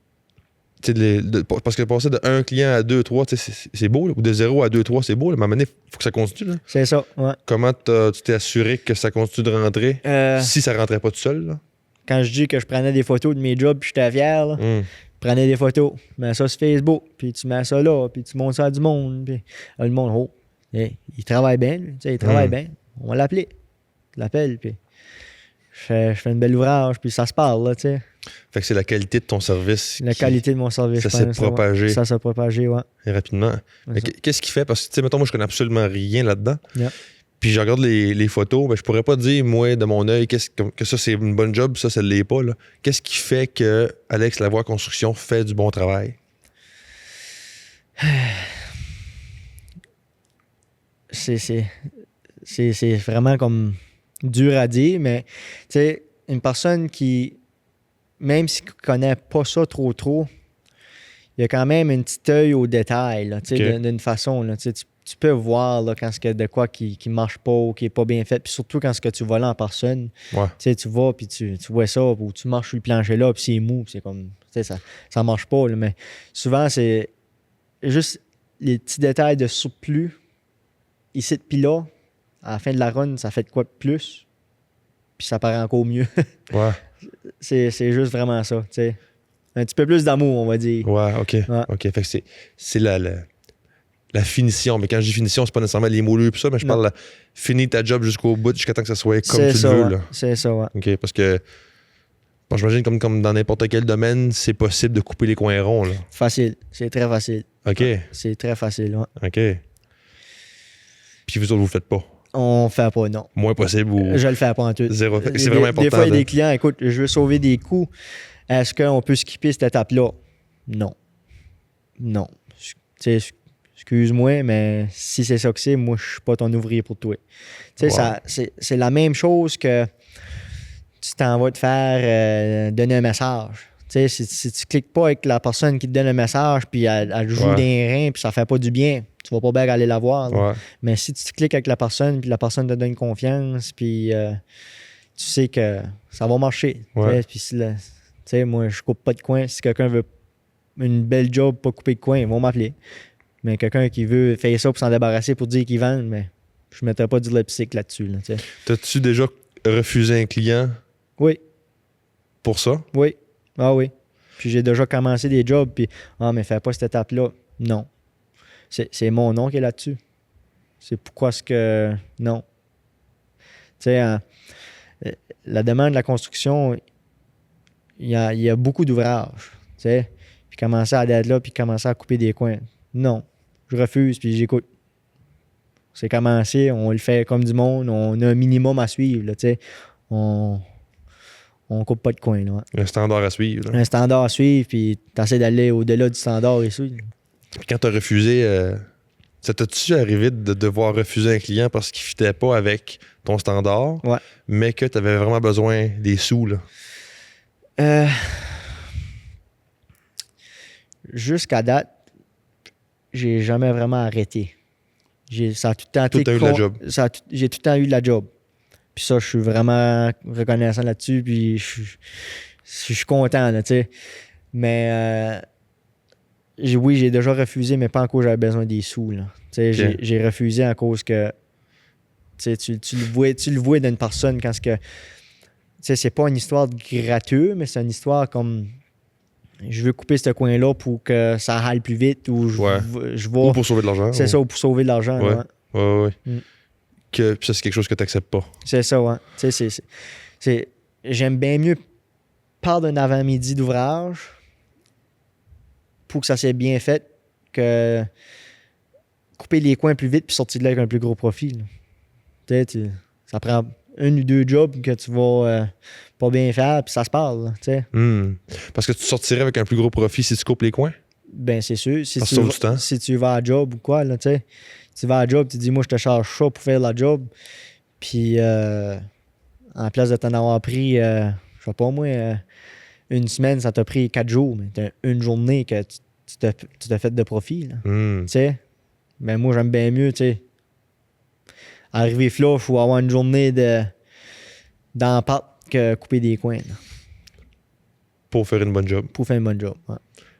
tu sais, parce que passer de 1 client à 2, 3, c'est beau. Là, ou de 0 à 2, 3, c'est beau. Là, mais à un moment donné, il faut que ça continue. Là. C'est ça, ouais. Comment tu t'es assuré que ça continue de rentrer si ça rentrait pas tout seul? Là? Quand je dis que je prenais des photos de mes jobs puis j'étais fier, là, je prenais des photos, je mets ça sur Facebook, puis tu mets ça là, puis tu montres ça à du monde. Puis le monde, il travaille bien, lui. Il travaille bien. On va l'appeler. Je l'appelle, puis je fais une belle ouvrage, puis ça se parle, là, tu sais. Fait que c'est la qualité de ton service. La qualité de mon service, ça je s'est pense, propagé. Ça s'est propagé, ouais. Rapidement. Mais qu'est-ce qui fait? Parce que, tu sais, mettons, moi, je connais absolument rien là-dedans. Yeah. Puis je regarde les photos, mais je pourrais pas dire, moi, de mon œil, que ça, c'est une bonne job, ça l'est pas. Là. Qu'est-ce qui fait que Alex Lavoie Construction fait du bon travail? C'est vraiment comme dur à dire, mais tu sais, une personne qui, même s'il ne connaît pas ça trop, il y a quand même un petit œil au détail, là, tu sais, d'une façon. Là, tu peux voir là, quand il y a de quoi qui ne marche pas ou qui n'est pas bien fait, puis surtout quand tu vas là en personne. Ouais. Tu vas, puis tu vois ça, ou tu marches sur le plancher là, puis c'est mou, puis c'est comme, ça ne marche pas. Là, mais souvent, c'est juste les petits détails de surplus. Ici, puis là, à la fin de la run, ça fait de quoi de plus, puis ça paraît encore mieux. Ouais. C'est juste vraiment ça, tu sais. Un petit peu plus d'amour, on va dire. Ouais, OK. Ouais. OK. Fait que c'est la finition. Mais quand je dis finition, c'est pas nécessairement les moulures et ça, mais je parle de finir ta job jusqu'au bout, jusqu'à temps que ça soit comme tu le veux. Là. C'est ça, ouais. OK. Parce que bon, j'imagine comme dans n'importe quel domaine, c'est possible de couper les coins ronds. Là. Facile. C'est très facile. OK. C'est très facile, ouais. OK. Puis vous autres, vous le faites pas? On fait pas, non. Moins possible ou... Je le fais pas en tout. Zéro. C'est vraiment important. Des fois, il y a des clients, écoute, je veux sauver des coûts. Est-ce qu'on peut skipper cette étape-là? Non. Non. Tu sais, excuse-moi, mais si c'est ça que c'est, moi, je suis pas ton ouvrier pour toi. Tu sais, c'est la même chose que tu t'en vas te faire donner un message. Tu sais, si tu cliques pas avec la personne qui te donne un message, puis elle joue des reins, puis ça fait pas du bien, tu vas pas bien aller la voir. Ouais. Mais si tu cliques avec la personne, puis la personne te donne confiance, puis tu sais que ça va marcher. Ouais. Puis tu sais, moi, je coupe pas de coin. Si quelqu'un veut une belle job, pas couper de coin, ils vont m'appeler. Mais quelqu'un qui veut faire ça pour s'en débarrasser, pour dire qu'il vend, mais je ne mettrais pas du lipstick là-dessus. Là, t'as-tu déjà refusé un client? Oui. Pour ça? Oui. Ah oui. Puis j'ai déjà commencé des jobs, puis mais fais pas cette étape-là. Non. C'est mon nom qui est là-dessus. C'est pourquoi est-ce que... Non. Tu sais, la demande de la construction, il y a beaucoup d'ouvrages, tu sais. Puis commencer à être là, puis commencer à couper des coins. Non. Je refuse, puis j'écoute. C'est commencé, on le fait comme du monde, on a un minimum à suivre, là, tu sais. On coupe pas de coin, là. Un standard à suivre. Là. Un standard à suivre, puis t'essaies d'aller au-delà du standard et tout. Puis quand t'as refusé, ça t'a-tu arrivé de devoir refuser un client parce qu'il ne fitait pas avec ton standard, mais que t'avais vraiment besoin des sous, là? Jusqu'à date, j'ai jamais vraiment arrêté. Ça a tout le temps Tout a eu de la job. J'ai tout le temps eu de la job. Puis ça, je suis vraiment reconnaissant là-dessus, puis je suis content, là, tu sais. Mais oui, j'ai déjà refusé, mais pas en cause j'avais besoin des sous, là. Tu sais, j'ai refusé à cause que Tu le vois d'une personne quand c'est pas une histoire de gratuit, mais c'est une histoire comme je veux couper ce coin-là pour que ça aille plus vite ou je vais. Ou pour sauver de l'argent. C'est ça, ou pour sauver de l'argent. Ouais. Ouais. Ouais. Mm. Puis ça, c'est quelque chose que tu n'acceptes pas. C'est ça, ouais. J'aime bien mieux parler d'un avant-midi d'ouvrage pour que ça soit bien fait que couper les coins plus vite puis sortir de là avec un plus gros profit. Ça prend 1 ou 2 jobs que tu vas pas bien faire puis ça se parle. Parce que tu sortirais avec un plus gros profit si tu coupes les coins? Ben, c'est sûr. Si tu vas à job ou quoi, là, tu vas à job, tu dis, moi, je te charge ça pour faire la job. Puis, en place de t'en avoir pris, je sais pas moi, 1 semaine, ça t'a pris 4 jours, mais t'as 1 journée que tu t'as fait de profit. Tu sais? Ben, moi, j'aime bien mieux, tu sais. Arriver là, il faut avoir une journée dans la pâte que couper des coins. Là. Pour faire une bonne job. Pour faire une bonne job, ouais.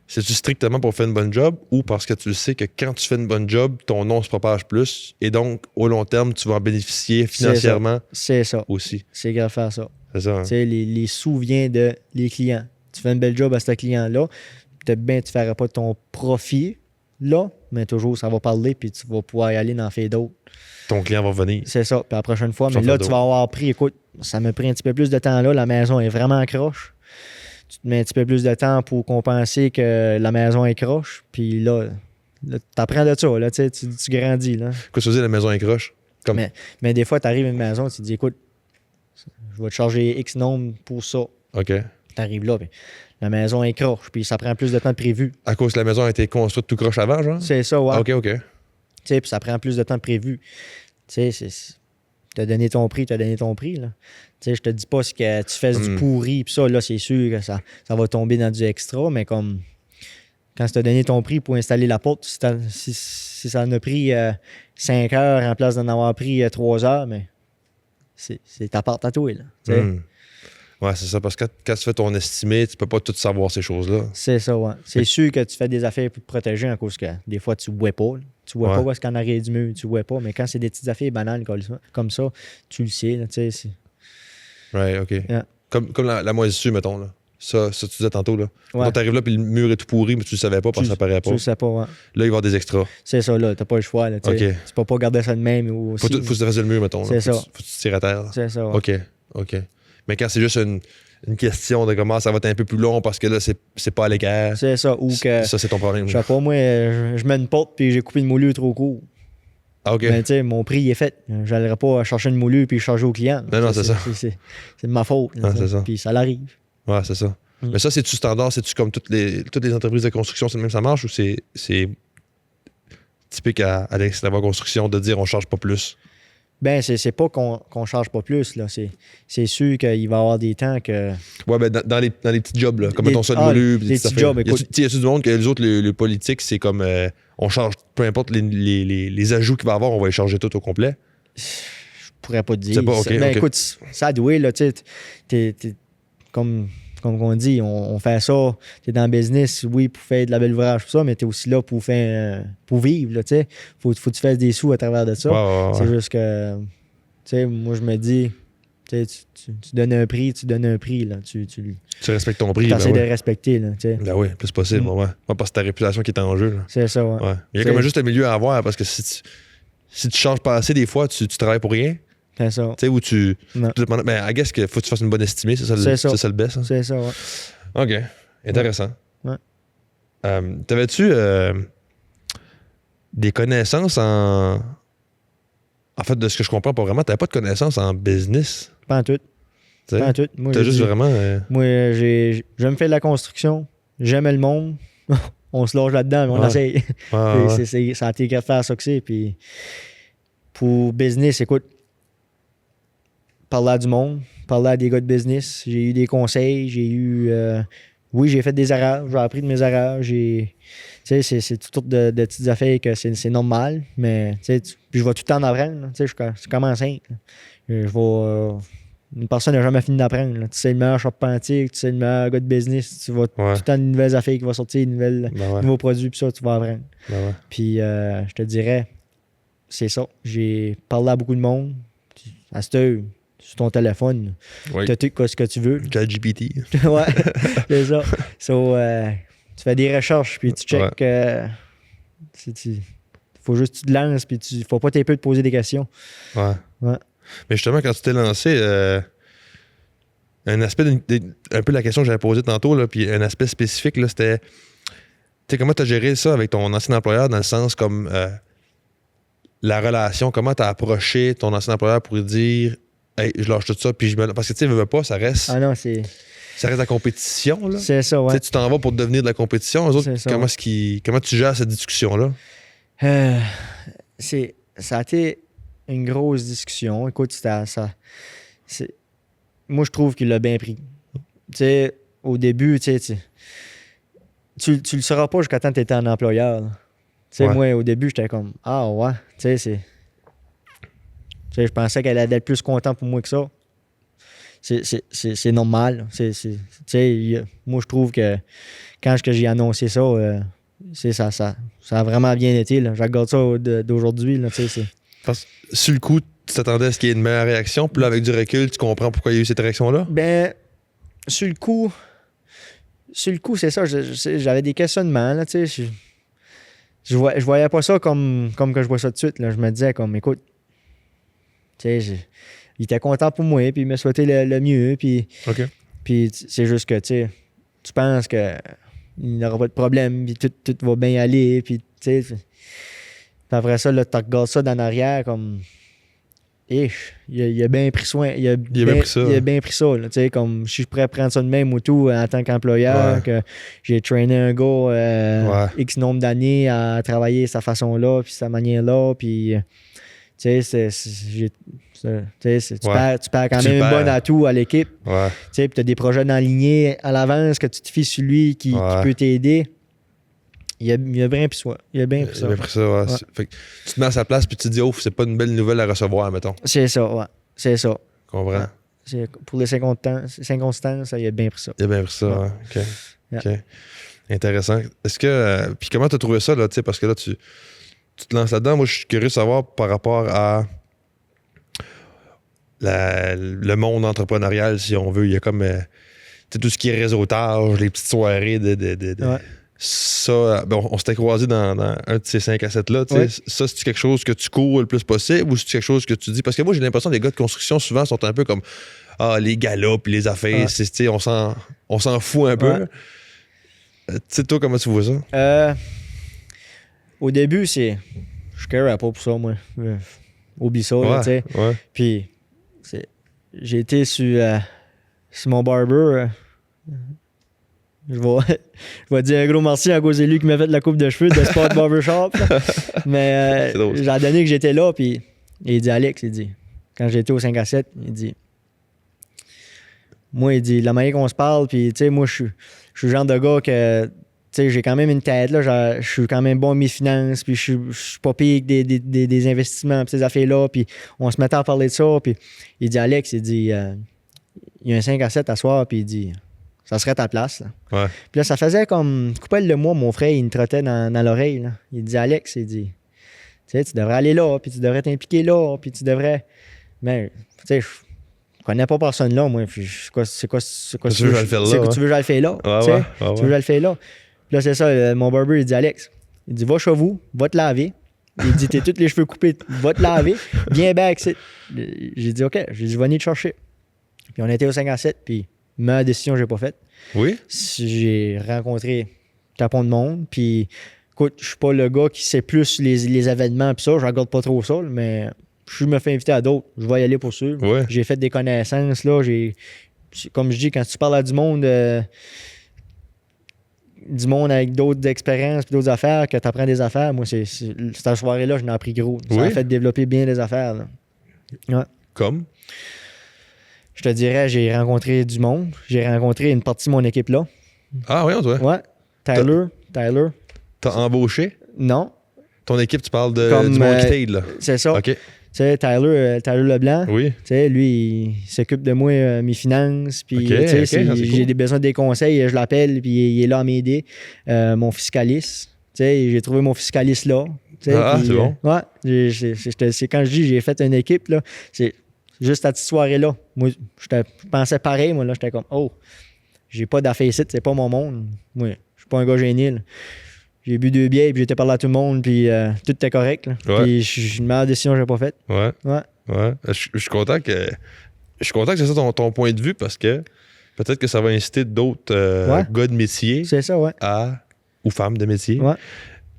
C'est-tu strictement pour faire une bonne job ou parce que tu sais que quand tu fais une bonne job, ton nom se propage plus et donc, au long terme, tu vas en bénéficier financièrement c'est ça. aussi? C'est grave faire ça. C'est ça. Hein? Tu sais, les sous viennent de les clients. Tu fais une belle job à ce client-là, peut-être bien tu ne feras pas ton profit là, mais toujours, ça va parler puis tu vas pouvoir y aller en faire d'autres. Ton client va venir. C'est ça. Puis la prochaine fois, mais là, tu vas avoir pris, écoute, ça me prend un petit peu plus de temps là, la maison est vraiment croche. Tu te mets un petit peu plus de temps pour compenser que la maison est croche. Puis là tu apprends de ça. Là, tu grandis. Là. Qu'est-ce que tu veux dire, la maison est croche? Comme... Mais des fois, tu arrives à une maison, tu te dis, écoute, je vais te charger X nombre pour ça. OK. Tu arrives là, puis la maison est croche, puis ça prend plus de temps que prévu. À cause que la maison a été construite tout croche avant, genre? C'est ça, ouais. OK. Tu sais, puis ça prend plus de temps que prévu. Tu sais, t'as donné ton prix, là. Tu sais, je te dis pas que tu fasses du pourri, puis ça, là, c'est sûr que ça va tomber dans du extra, mais comme quand tu t'as donné ton prix pour installer la porte, si ça en a pris 5 heures en place d'en avoir pris 3 heures, mais c'est ta part à toi, là. Ouais, c'est ça, parce que quand tu fais ton estimé, tu peux pas tout savoir ces choses-là. C'est ça, ouais. C'est sûr que tu fais des affaires pour te protéger en cause que des fois, tu vois pas. Là. Tu vois pas où est-ce qu'en arrière du mur, tu vois pas. Mais quand c'est des petites affaires banales comme ça, tu le sais, là, tu sais. Ouais, OK. Yeah. Comme la moisissure, mettons, là. Ça, tu disais tantôt, là. Ouais. Quand t'arrives là, puis le mur est tout pourri, mais tu le savais pas parce que ça paraît pas. Tu le sais pas, ouais. Là, il va y avoir des extras. C'est ça, là. T'as pas le choix, là. Tu peux pas garder ça de même. Faut que tu fasses le mur, mettons. C'est ça. Faut que tu tires à terre. Là. C'est ça, ouais. OK. Mais quand c'est juste une question de comment ça va être un peu plus long parce que là, c'est pas à l'équerre. C'est ça. Ou que. Ça, c'est ton problème. Je sais pas, moi, je mets une porte puis j'ai coupé une moulure trop court. Ah, OK. Mais tu sais, mon prix il est fait. J'allais pas chercher une moulure puis charger au client. Non, c'est ça. C'est de ma faute. Là, c'est ça. Puis ça l'arrive. Ouais, c'est ça. Mais ça, c'est-tu standard? C'est-tu comme toutes les entreprises de construction, c'est le même ça marche ou c'est typique à Alex Lavoie Construction de dire on charge pas plus? Ben, c'est pas qu'on charge pas plus, là. C'est sûr qu'il va y avoir des temps que... Ouais, ben dans les petits jobs, là. Comme mettons ça de moulu. Les petits jobs, écoute. Y a-tu du monde que les autres, les politiques, c'est comme on charge, peu importe les ajouts qu'il va y avoir, on va les charger tout au complet? Je pourrais pas te dire. Pas, okay, ben, okay. Écoute, ça doit, là, tu sais, comme on dit, on fait ça, t'es dans le business, oui, pour faire de la belle ouvrage, tout ça, mais t'es aussi là pour vivre, là, tu sais. Faut que tu fasses des sous à travers de ça. Ouais. C'est juste que, tu sais, moi, je me dis, tu donnes un prix, là. Tu respectes ton prix, essaies de respecter, là, tu sais. Ben oui, le plus possible, ouais. Parce que ta réputation qui est en jeu, là. C'est ça, ouais. Il y a comme juste un milieu à avoir, parce que si tu charges pas assez, des fois, tu travailles pour rien. C'est ça. Tu sais, où tu... Non. Mais I guess qu'il faut que tu fasses une bonne estimée, c'est ça le best. Hein? C'est ça, ouais. OK. Intéressant. Ouais. T'avais-tu des connaissances en... En fait, de ce que je comprends pas vraiment, t'avais pas de connaissances en business? Pas en tout. T'sais? Pas en tout. Moi, t'as juste vraiment... Moi, j'aime faire de la construction. J'aime le monde. On se loge là-dedans, mais on essaye. Ça a été grave faire ça que c'est. Puis pour business, écoute, parler à du monde, parler à des gars de business. J'ai eu des conseils, oui, j'ai fait des erreurs, j'ai appris de mes erreurs. Tu sais, c'est toutes sortes de petites affaires que c'est normal, mais tu sais, puis je vais tout le temps en apprendre. Tu sais, c'est comme enceinte. Une personne n'a jamais fini d'apprendre. Tu sais, le meilleur charpentier, tu sais, le meilleur gars de business, tu vas tout le temps de nouvelles affaires qui vont sortir, nouveaux produits, puis ça, tu vas apprendre. Puis je te dirais, c'est ça. J'ai parlé à beaucoup de monde. À cette heure, sur ton téléphone, Oui. tu as tout ce que tu veux. ChatGPT. Ouais, c'est ça. So, tu fais des recherches, puis tu check. Faut juste que tu te lances, puis faut pas t'aider de poser des questions. Ouais. Ouais. Mais justement, quand tu t'es lancé, un aspect, un peu la question que j'avais posée tantôt, là, puis un aspect spécifique, là, c'était, tu sais, comment tu as géré ça avec ton ancien employeur, dans le sens comme la relation, comment tu as approché ton ancien employeur pour lui dire, hey, je lâche tout ça, puis je me. Parce que tu sais, veux pas, ça reste. Ah non, Ça reste la compétition, là. c'est ça, Tu ouais. sais, tu t'en vas pour devenir de la compétition. Eux autres, C'est ça, comment tu gères cette discussion-là? Ça a été une grosse discussion. Écoute, moi, je trouve qu'il l'a bien pris. Tu sais, au début, tu le sauras pas jusqu'à temps que tu étais un employeur. Tu sais, Ouais. moi, au début, j'étais comme, ah ouais, tu sais, je pensais qu'elle allait être plus contente pour moi que ça. C'est normal. Tu sais, moi, je trouve que quand j'ai annoncé ça, ça a vraiment bien été. Là. Je regarde ça d'aujourd'hui. Là, Parce que sur le coup, tu t'attendais à ce qu'il y ait une meilleure réaction, puis là, avec du recul, tu comprends pourquoi il y a eu cette réaction-là? Ben, sur le coup, c'est ça. J'avais des questionnements. Là, tu sais, je voyais pas ça comme que je vois ça tout de suite. Là. Je me disais comme, écoute, tu sais, il était content pour moi, puis il m'a souhaité le mieux. Puis, OK. puis c'est juste que, tu penses que il n'aura pas de problème, puis tout va bien aller, puis tu sais. Puis après ça, là, tu regardes ça d'en arrière comme. Il a bien pris soin. Il a bien pris ça. Là, tu sais, comme je suis prêt à prendre ça de même ou tout en tant qu'employeur, Ouais. que j'ai trainé un gars X nombre d'années à travailler de cette façon-là, puis cette manière-là, puis tu sais, tu perds quand même une bonne atout à l'équipe. Ouais. Tu sais, puis tu as des projets d'enligner à l'avance que tu te fies sur lui qui peut t'aider. Il a bien pris ça. Il a bien pris ça. Ouais. Fait que tu te mets à sa place puis tu te dis, oh, c'est pas une belle nouvelle à recevoir, mettons. C'est ça, ouais. C'est ça. Comprends? Ouais. Pour les 50 il a bien pris ça. Il a bien pris ça, Ouais. ouais. OK. Yeah. OK. Intéressant. Est-ce que. Puis comment tu as trouvé ça, là, tu sais, parce que là, tu te lances là-dedans. Moi, je suis curieux de savoir par rapport à le monde entrepreneurial, si on veut. Il y a comme tout ce qui est réseautage, les petites soirées de Ouais. Ça, on s'était croisés dans un de ces 5 à 7-là. Ouais. Ça, c'est quelque chose que tu cours le plus possible ou c'est quelque chose que tu dis? Parce que moi, j'ai l'impression que les gars de construction, souvent, sont un peu comme les galas puis les affaires. Ouais. On s'en fout un peu. Ouais. Tu sais, toi, comment tu vois ça? Au début, je carais pas pour ça, moi. Oublie ça, là, tu sais. Ouais. Puis, j'ai été sur mon barber. Je vais dire un gros merci à cause de lui qui m'a fait la coupe de cheveux de Sport Barbershop. Mais C'est drôle. j'ai donné que j'étais là, puis il dit, Alex, quand j'étais au 5 à 7, il dit, moi, il dit, la manière qu'on se parle, puis tu sais, moi, je suis le genre de gars que, tu sais, j'ai quand même une tête, là, je suis quand même bon à mes finances, puis je suis pas pire que des investissements, puis ces affaires-là, puis on se mettait à parler de ça, puis il dit, Alex, il dit, il y a un 5 à 7 à soir, puis il dit, ça serait ta place, là. Ouais. Puis là, ça faisait comme coupelle de mois, mon frère, il me trottait dans l'oreille, là. Il dit, Alex, il dit, tu sais, tu devrais aller là, puis tu devrais t'impliquer là, puis tu devrais. Mais, tu sais, je connais pas personne là, moi. Puis c'est quoi Tu veux que je le fasse là, tu veux que je le fasse là? Ouais, tu sais? ouais. Tu veux que je le fasse là? Puis là, c'est ça, mon barber, il dit, Alex, il dit, va chez vous, va te laver. Il dit, t'es tous les cheveux coupés, va te laver, viens back. J'ai dit, OK, j'ai dit, venez te chercher. Puis on était au 5 à 7, puis ma décision, j'ai pas faite. Oui? J'ai rencontré tapon de monde, puis écoute, je suis pas le gars qui sait plus les événements, puis ça, je regarde pas trop ça, mais je me fais inviter à d'autres, je vais y aller pour sûr. Ouais. J'ai fait des connaissances, là, comme je dis, quand tu parles à du monde avec d'autres expériences, puis d'autres affaires, que tu apprends des affaires, moi, cette soirée-là, je n'ai appris gros. Ça Oui? a fait développer bien des affaires, là. Ouais. Comme? Je te dirais, j'ai rencontré du monde. J'ai rencontré une partie de mon équipe là. Ah, oui, on doit. Ouais. Tyler. T'as embauché? Non. Ton équipe, tu parles du Comme, monde qui t'aide, là. C'est ça. OK. Tu sais, Tyler Leblanc. Oui. Tu sais, lui, il s'occupe de moi, mes finances. Puis, Ok, tu sais, ok, si c'est j'ai cool. des besoins des conseils, je l'appelle, puis il est là à m'aider. Mon fiscaliste. Tu sais, j'ai trouvé mon fiscaliste là. Tu sais, Ah, puis, c'est bon. Ouais, c'est quand je dis j'ai fait une équipe, là, c'est juste à cette soirée-là. Moi, je pensais pareil, moi, là, j'étais comme, oh, j'ai pas d'affaires ici, c'est pas mon monde. Moi, je suis pas un gars gêné, là. J'ai bu 2 bières, puis j'étais parlé à tout le monde, puis tout était correct, là. Ouais. Puis je une meilleure décision que j'ai pas faite. Ouais. Ouais, Ouais. Je suis content que. Je suis content que c'est ça ton point de vue parce que peut-être que ça va inciter d'autres Ouais. gars de métier c'est ça, ouais. ou femmes de métier Ouais.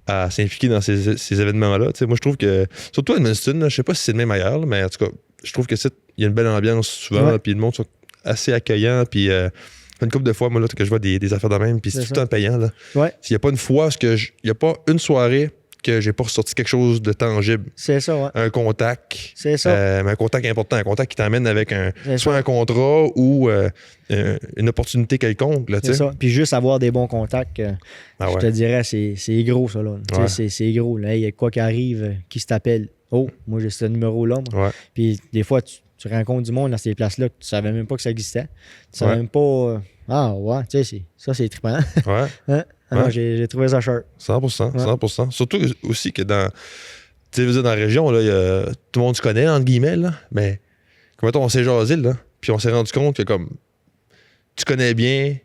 à s'impliquer dans ces événements-là. Tu sais, moi, je trouve que, surtout à Edmundston, là, je sais pas si c'est le même ailleurs, là, mais en tout cas, je trouve que il y a une belle ambiance souvent, Ouais. puis le monde sont assez accueillant, puis une couple de fois, moi, là, que je vois des affaires de même, puis c'est C'est tout ça. le temps payant. Là. Ouais. S'il n'y a pas une fois, il n'y a pas une soirée que j'ai pas ressorti quelque chose de tangible. C'est ça, ouais. Un contact. C'est ça. Mais un contact important, un contact qui t'amène avec C'est soit ça. un contrat ou une opportunité quelconque. Là, tu C'est sais. ça. Puis juste avoir des bons contacts, Ah je ouais. te dirais, c'est gros, ça, là. Tu Ouais. sais, c'est gros, là. Il y a quoi qui arrive, qui se t'appelle. Oh, moi, j'ai ce numéro-là, moi. Ouais. Puis des fois, tu rencontres du monde dans ces places-là que tu savais même pas que ça existait. Tu savais Ouais. même pas. Ah, ouais, tu sais, ça, c'est trippant. Ouais. Hein? Ah non, Ouais. j'ai trouvé ça sharp. 100%. Ouais. 100%. Surtout aussi que dans. Tu sais, je veux dire, dans la région, là, tout le monde se connaît, entre guillemets, là, mais comme mettons, on s'est jasé, là, puis on s'est rendu compte que, comme, tu connais bien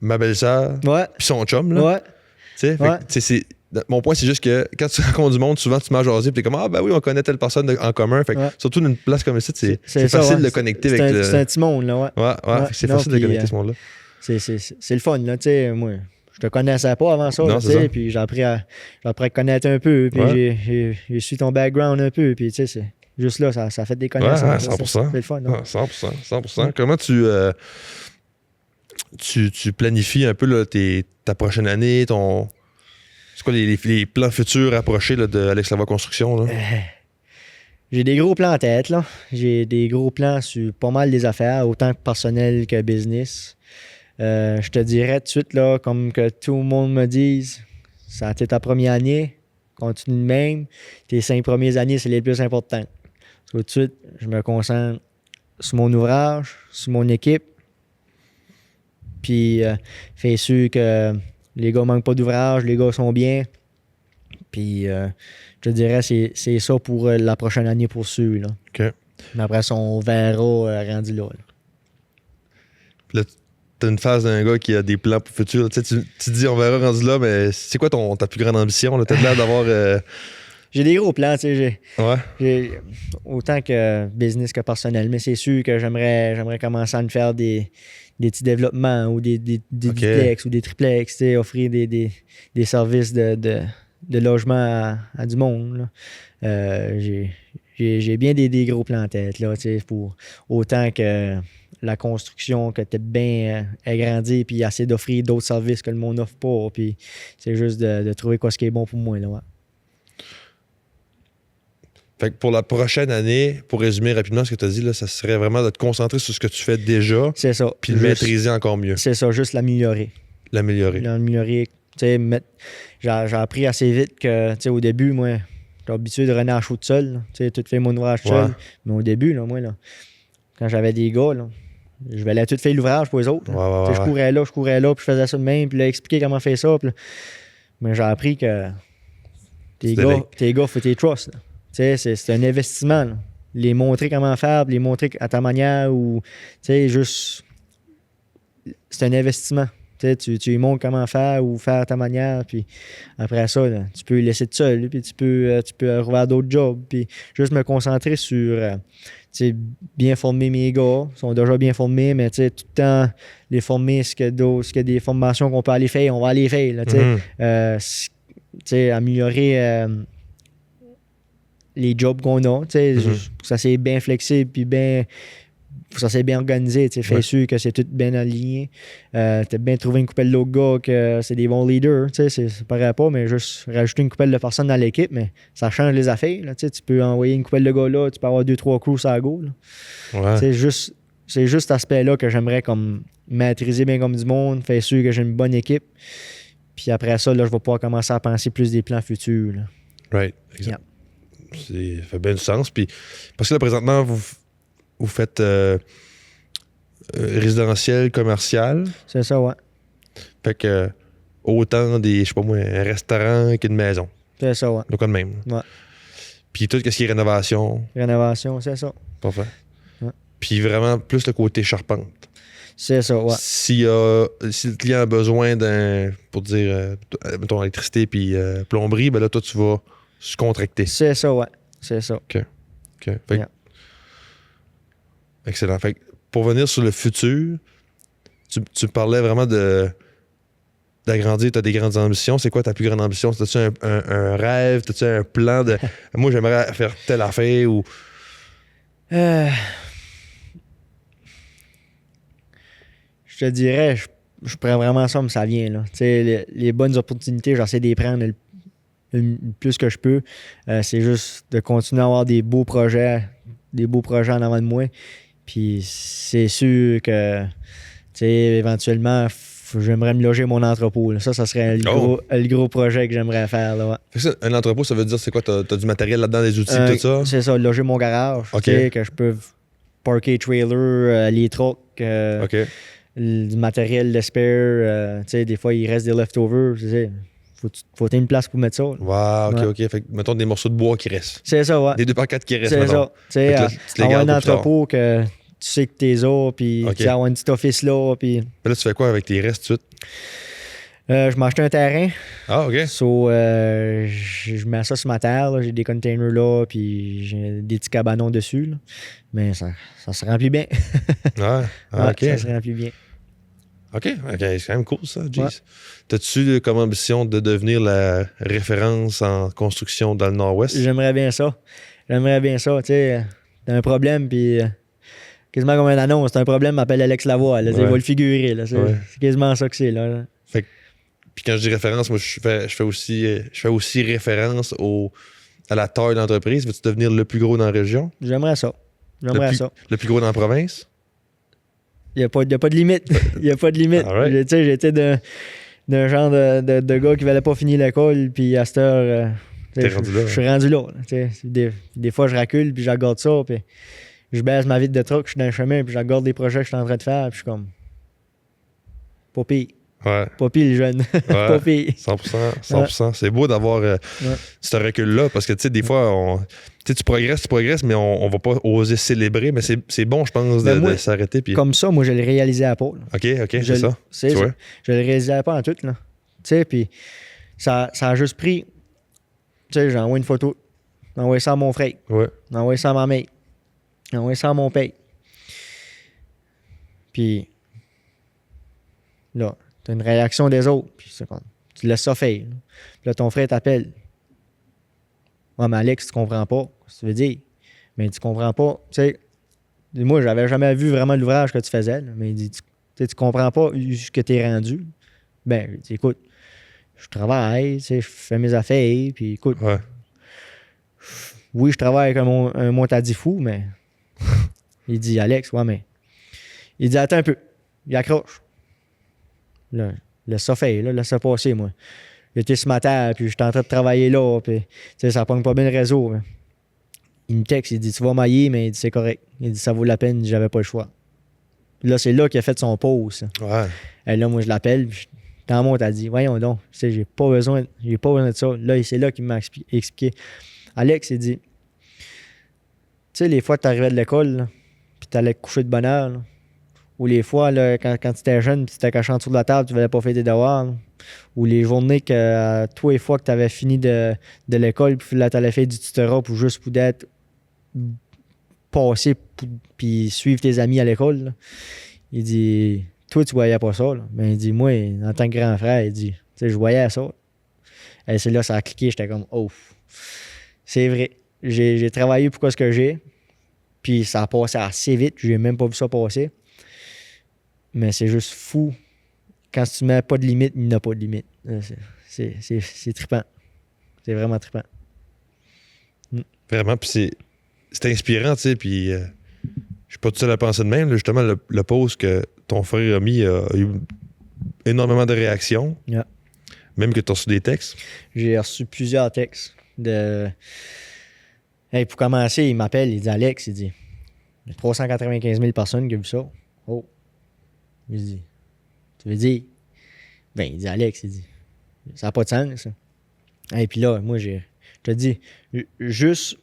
ma belle-sœur, Ouais, puis son chum, là. ouais, Tu sais, fait que, Ouais. tu sais, mon point, c'est juste que quand tu rencontres du monde, souvent, tu m'as jasé, puis t'es comme, ah, ben oui, on connaît telle personne en commun. Fait que, Ouais. surtout d'une place comme ici, c'est ça, facile ouais. de connecter avec C'est un petit monde, là, ouais. Ouais, Ouais. fait que c'est Non, facile de puis, connecter ce monde-là. C'est le fun, là, tu sais. Moi, je te connaissais pas avant ça, Non, là, c'est tu sais, ça. puis j'ai appris à te connaître un peu, puis Ouais. j'ai su ton background un peu, puis tu sais, c'est juste là, ça fait des connaissances. Ouais, là, 100%. C'est le fun, Ah, là. 100%. 100%. Comment tu planifies un peu là, ta prochaine année, c'est quoi les plans futurs approchés là, de Alex Lavoie Construction? Là? J'ai des gros plans en tête, là. J'ai des gros plans sur pas mal des affaires, autant que personnel que business. Je te dirais tout de suite, là, comme que tout le monde me dise, ça a été ta première année, continue de même. Tes 5 premières années, c'est les plus importantes. Tout de suite, je me concentre sur mon ouvrage, sur mon équipe, puis fais sûr que les gars manquent pas d'ouvrage, les gars sont bien. Puis je te dirais, c'est ça pour la prochaine année pour ceux, là. OK. Mais après ça, on verra rendu là. Puis là, t'as une phase d'un gars qui a des plans pour le futur. Tu sais, tu dis on verra rendu là, mais c'est quoi ta plus grande ambition? T'as l'air d'avoir. J'ai des gros plans, tu sais. Ouais. J'ai autant que business que personnel, mais c'est sûr que j'aimerais commencer à me faire des petits développements ou des OK. duplex ou des triplex, tu sais, offrir des services de logement à du monde, là. J'ai bien des gros plans en tête, là, tu sais, pour autant que la construction, que tu es bien agrandi, puis essayer d'offrir d'autres services que le monde n'offre pas, puis c'est juste de trouver quoi ce qui est bon pour moi, là, ouais. Fait que pour la prochaine année, pour résumer rapidement ce que tu as dit, là, ça serait vraiment de te concentrer sur ce que tu fais déjà, C'est ça. puis le Juste- maîtriser encore mieux, C'est ça, juste l'améliorer. l'améliorer. L'améliorer, tu sais, j'ai appris assez vite que, tu sais, au début, moi, j'étais habitué de runner à chaud tout seul, là. Tu sais, tout fait mon ouvrage tout Ouais. seul. Mais au début, là, moi, là, quand j'avais des gars, là, je vais aller tout faire l'ouvrage pour les autres, là. Ouais, Tu sais, ouais. je courais là, puis je faisais ça de même, puis là, expliquer comment faire ça. Puis là, mais j'ai appris que tes Tu gars, délègues. faut tes trust, là. Tu sais, c'est un investissement, là. Les montrer comment faire, puis les montrer à ta manière, ou, tu sais, juste... C'est un investissement. Tu sais, tu lui montres comment faire ou faire à ta manière, puis après ça, là, tu peux le laisser tout seul, puis tu peux revoir d'autres jobs, puis juste me concentrer sur, tu sais, bien former mes gars. Ils sont déjà bien formés, mais tu sais, tout le temps, les former, ce qu'il y a des formations qu'on peut aller faire, on va aller faire, là, tu sais. Mhm. Tu sais, améliorer les jobs qu'on a, tu sais, Mhm. ça c'est bien flexible, puis bien... Ça s'est bien organisé, tu sais, fais Ouais. sûr que c'est tout bien aligné. T'as bien trouvé une coupelle d'autres gars que c'est des bons leaders, tu sais, ça paraît pas, mais juste rajouter une coupelle de personnes dans l'équipe, mais ça change les affaires, là, tu sais, tu peux envoyer une coupelle de gars là, tu peux avoir 2-3 crews à la go, là. Ouais. C'est juste cet aspect-là que j'aimerais comme maîtriser bien comme du monde, faire sûr que j'ai une bonne équipe. Puis après ça, là, je vais pouvoir commencer à penser plus des plans futurs, là. Right. Exact. Ça fait bien du sens. Puis, parce que là, présentement, vous faites résidentiel, commercial. C'est ça, ouais. Fait que autant je sais pas moi, un restaurant qu'une maison. C'est ça, ouais. De quoi de même. Ouais. Puis tout ce qui est rénovation. Rénovation, c'est ça. Parfait. Ouais. Puis vraiment plus le côté charpente. C'est ça, ouais. Si le client a besoin pour dire, mettons, électricité puis plomberie, ben là, toi, tu vas se contracter. C'est ça, ouais. C'est ça. OK. Fait que- Yeah. Excellent. Fait que pour venir sur le futur, tu parlais vraiment d'agrandir, tu as des grandes ambitions. C'est quoi ta plus grande ambition? As-tu un rêve? As-tu un plan de moi, j'aimerais faire telle affaire ou. Je te dirais, je prends vraiment ça comme ça vient. Là. Tu sais, les bonnes opportunités, j'essaie de les prendre le plus que je peux. C'est juste de continuer à avoir des beaux projets en avant de moi. Puis c'est sûr que, tu sais, éventuellement, j'aimerais me loger mon entrepôt. Là. Ça serait le gros projet que j'aimerais faire. Là, ouais. Fait que ça, un entrepôt, ça veut dire c'est quoi? T'as du matériel là-dedans, des outils, tout ça? C'est ça, loger mon garage. OK. Tu sais, que je peux parker trailer, les trucks. OK. Du matériel de spare, tu sais, des fois, il reste des leftovers, tu sais. Faut une place pour mettre ça. Wow, OK, Ouais. OK. Fait que, mettons des morceaux de bois qui restent. C'est ça, ouais. Des 2x4 qui restent, C'est mettons. ça. Tu sais, Fait que là, tu te les avoir gardes un pour plus tard. entrepôt que tu sais que t'es là, puis OK. tu sais, avoir un petit office là, puis... Mais là, tu fais quoi avec tes restes tout de suite? je m'ai acheté un terrain, Ah, OK. so, je mets ça sur ma terre, là. J'ai des containers là, puis j'ai des petits cabanons dessus, là. Mais ça se remplit bien. Ouais. Ah, Ouais, OK. ça se remplit bien. OK. C'est quand même cool, ça, jeez. Ouais. T'as-tu comme ambition de devenir la référence en construction dans le Nord-Ouest? J'aimerais bien ça. Tu sais, t'as un problème, puis quasiment comme une annonce, t'as un problème, m'appelle Alex Lavoie, là, Ouais. il va le figurer, là, c'est Ouais. c'est quasiment ça que c'est, là. Puis quand je dis référence, moi, je fais aussi référence à la taille d'entreprise. Veux-tu devenir le plus gros dans la région? J'aimerais ça. Le plus gros dans la province? Il n'y a pas de limite. Il n'y a pas de limite. All right. Tu sais, j'étais d'un genre de gars qui ne valait pas finir l'école, puis à cette heure, tu sais, T'es rendu là, je suis rendu là. Tu sais. Des fois, je recule, puis je regarde ça, puis je baisse ma vitre de truck, je suis dans le chemin, puis je regarde des projets que je suis en train de faire, puis je suis comme... Pas pire. Ouais. Pas pire, le jeune. Pas pire. 100%. C'est beau d'avoir ce recul-là parce que, tu sais, des fois, tu progresses, mais on va pas oser célébrer. Mais c'est bon, je pense, Ben moi, de s'arrêter. Puis... Comme ça, moi, je le réalisais à pas. Là. OK, c'est ça. C'est Tu ça. vois? Je le réalisais pas en tout, là. Tu sais, puis ça a juste pris... Tu sais, j'ai envoyé une photo. J'ai envoyé ça à mon frère. Ouais. J'ai envoyé ça à ma mère. J'ai envoyé ça à mon père. Puis là, t'as une réaction des autres. Puis c'est comme, tu laisses ça faire. Là. Puis là, ton frère t'appelle. Ouais, mais Alex, tu comprends pas. Qu'est-ce que tu veux dire? Mais tu comprends pas. Tu sais, moi, j'avais jamais vu vraiment l'ouvrage que tu faisais. Là. Mais il dit, tu comprends pas ce que t'es rendu. Ben, je dis, écoute, je travaille, tu sais, je fais mes affaires. Puis écoute, Ouais. oui, je travaille avec un montadi fou, mais il dit, Alex, ouais, mais... Il dit, attends un peu. Il accroche. Là, laisse ça faire, là, laisse ça passer, moi. J'étais ce matin, puis j'étais en train de travailler là, puis tu sais, ça pogne pas bien le réseau. Mais... Il me texte, il dit, tu vas mailler, mais il dit, c'est correct. Il dit, ça vaut la peine, j'avais pas le choix. Puis là, c'est là qu'il a fait son pause. Ouais. Et là, moi, je l'appelle, puis dans mon t'as dit, voyons donc, tu sais, j'ai pas besoin de ça. Là, c'est là qu'il m'a expliqué. Alex, il dit, tu sais, les fois que tu arrivais de l'école, là, puis tu allais te coucher de bonne heure, là, ou les fois, là, quand tu étais jeune, puis tu t'étais caché en dessous de la table, tu ne voulais pas faire tes devoirs, là, ou les journées que, toi et fois que tu avais fini de l'école, puis là, tu allais faire du tutorat pour juste pour être passé, puis suivre tes amis à l'école. Là. Il dit, toi, tu voyais pas ça, là. Mais il dit, moi, en tant que grand frère, il dit, tu sais, je voyais ça. Et c'est là, ça a cliqué, j'étais comme, oh, c'est vrai. J'ai travaillé pour ce que j'ai, puis ça a passé assez vite, j'ai même pas vu ça passer. Mais c'est juste fou. Quand tu mets pas de limite, il n'y a pas de limite. C'est trippant. C'est vraiment trippant. Vraiment, puis c'est inspirant, tu sais, puis je suis pas tout seul à penser de même. Là, justement, le post que ton frère a mis a eu énormément de réactions, Yeah. même que tu as reçu des textes. J'ai reçu plusieurs textes de... Hey, pour commencer, il m'appelle, il dit, Alex, il dit, il y a 395 000 personnes qui ont vu ça. Oh. Il dit, tu veux dire? Ben, il dit, Alex, il dit, ça n'a pas de sens, ça. Et puis là, moi, je te dis, juste,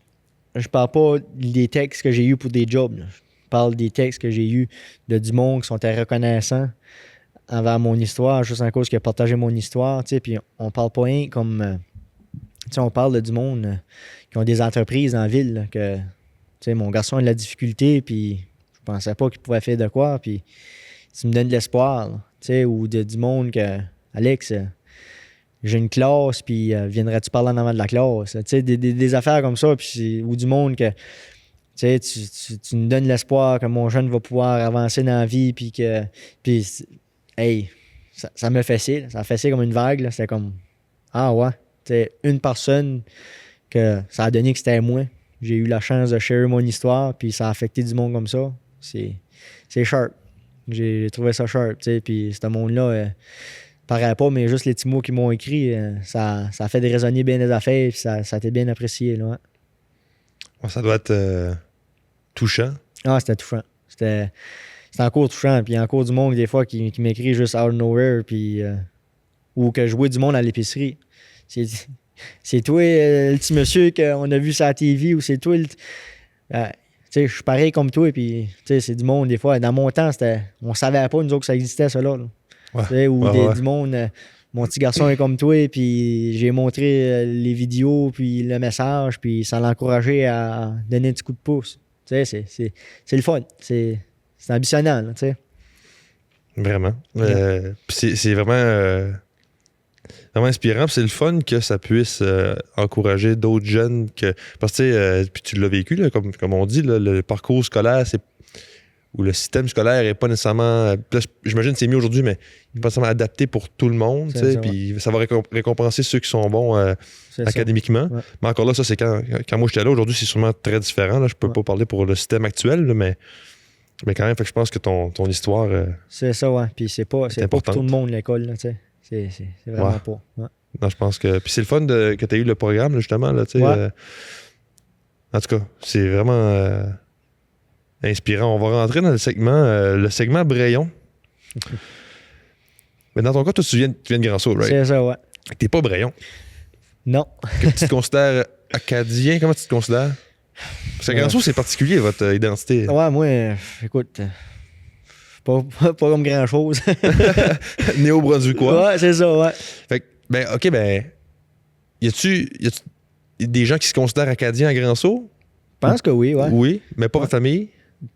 je parle pas des textes que j'ai eus pour des jobs. Là. Je parle des textes que j'ai eus de du monde qui sont reconnaissants envers mon histoire, juste en cause qu'il a partagé mon histoire, tu sais, puis on parle pas rien comme... tu sais, on parle de du monde qui ont des entreprises dans la ville, là, que, tu sais, mon garçon a de la difficulté, puis je pensais pas qu'il pouvait faire de quoi, puis tu me donnes de l'espoir, là, tu sais, ou du monde que, Alex, j'ai une classe, puis viendrais-tu parler en avant de la classe, tu sais, des affaires comme ça, puis ou du monde que, tu sais, tu me donnes l'espoir que mon jeune va pouvoir avancer dans la vie, puis que, puis, hey, ça me fessait, ça a fessé comme une vague, là, c'était comme, ah ouais. C'est une personne que ça a donné que c'était moi. J'ai eu la chance de share mon histoire, puis ça a affecté du monde comme ça. C'est sharp. J'ai trouvé ça sharp, tu sais. Puis ce monde-là, paraît pas, mais juste les petits mots qu'ils m'ont écrits, ça a fait résonner bien des affaires, puis ça a été bien apprécié, là. Ouais, ça doit être touchant. Ah, c'était touchant. C'était encore touchant. Puis il y a encore du monde, des fois, qui m'écrit juste out of nowhere, puis... ou que je vois du monde à l'épicerie. C'est toi, le petit monsieur qu'on a vu sur la TV, ou c'est toi, tu sais, je suis pareil comme toi, puis, tu sais, c'est du monde, des fois. Dans mon temps, on savait pas, nous autres, que ça existait, ça, là. Ouais. Ou du monde, mon petit garçon est comme toi, puis j'ai montré les vidéos, puis le message, puis ça l'a encouragé à donner un petit coup de pouce. Tu sais, c'est le fun. C'est ambitionnant, là, tu sais. Vraiment. C'est vraiment... vraiment inspirant. Puis c'est le fun que ça puisse encourager d'autres jeunes que. Parce que, tu sais, puis tu l'as vécu, là, comme on dit, là, le parcours scolaire, ou le système scolaire n'est pas nécessairement. Là, j'imagine que c'est mieux aujourd'hui, mais il n'est pas nécessairement adapté pour tout le monde. Puis ça va récompenser ceux qui sont bons académiquement. Ouais. Mais encore là, ça, c'est quand moi j'étais là. Aujourd'hui, c'est sûrement très différent. Là. Je peux pas parler pour le système actuel, là, mais quand même, fait que je pense que ton histoire. C'est ça, ouais. Puis c'est pas pour tout le monde, l'école, là, tu sais. C'est vraiment pas. Ouais. Non, je pense que. Puis c'est le fun que tu aies eu le programme, là, justement. Là, en tout cas, c'est vraiment inspirant. On va rentrer dans le segment Brayon. Mais dans ton cas, toi, tu viens de Grand-Sault, right? C'est ça, ouais. T'es pas Brayon. Non. Que tu te considères acadien? Comment tu te considères? Parce que Grand-Sault, c'est particulier, votre identité. Ouais, moi, écoute. Pas comme grand-chose. Néo-Brunswickois. Ouais, c'est ça, ouais. Fait que, ben, OK, ben, y a-tu des gens qui se considèrent acadiens à Grand-Sault? Je pense que oui, ouais. Oui, mais pas votre famille?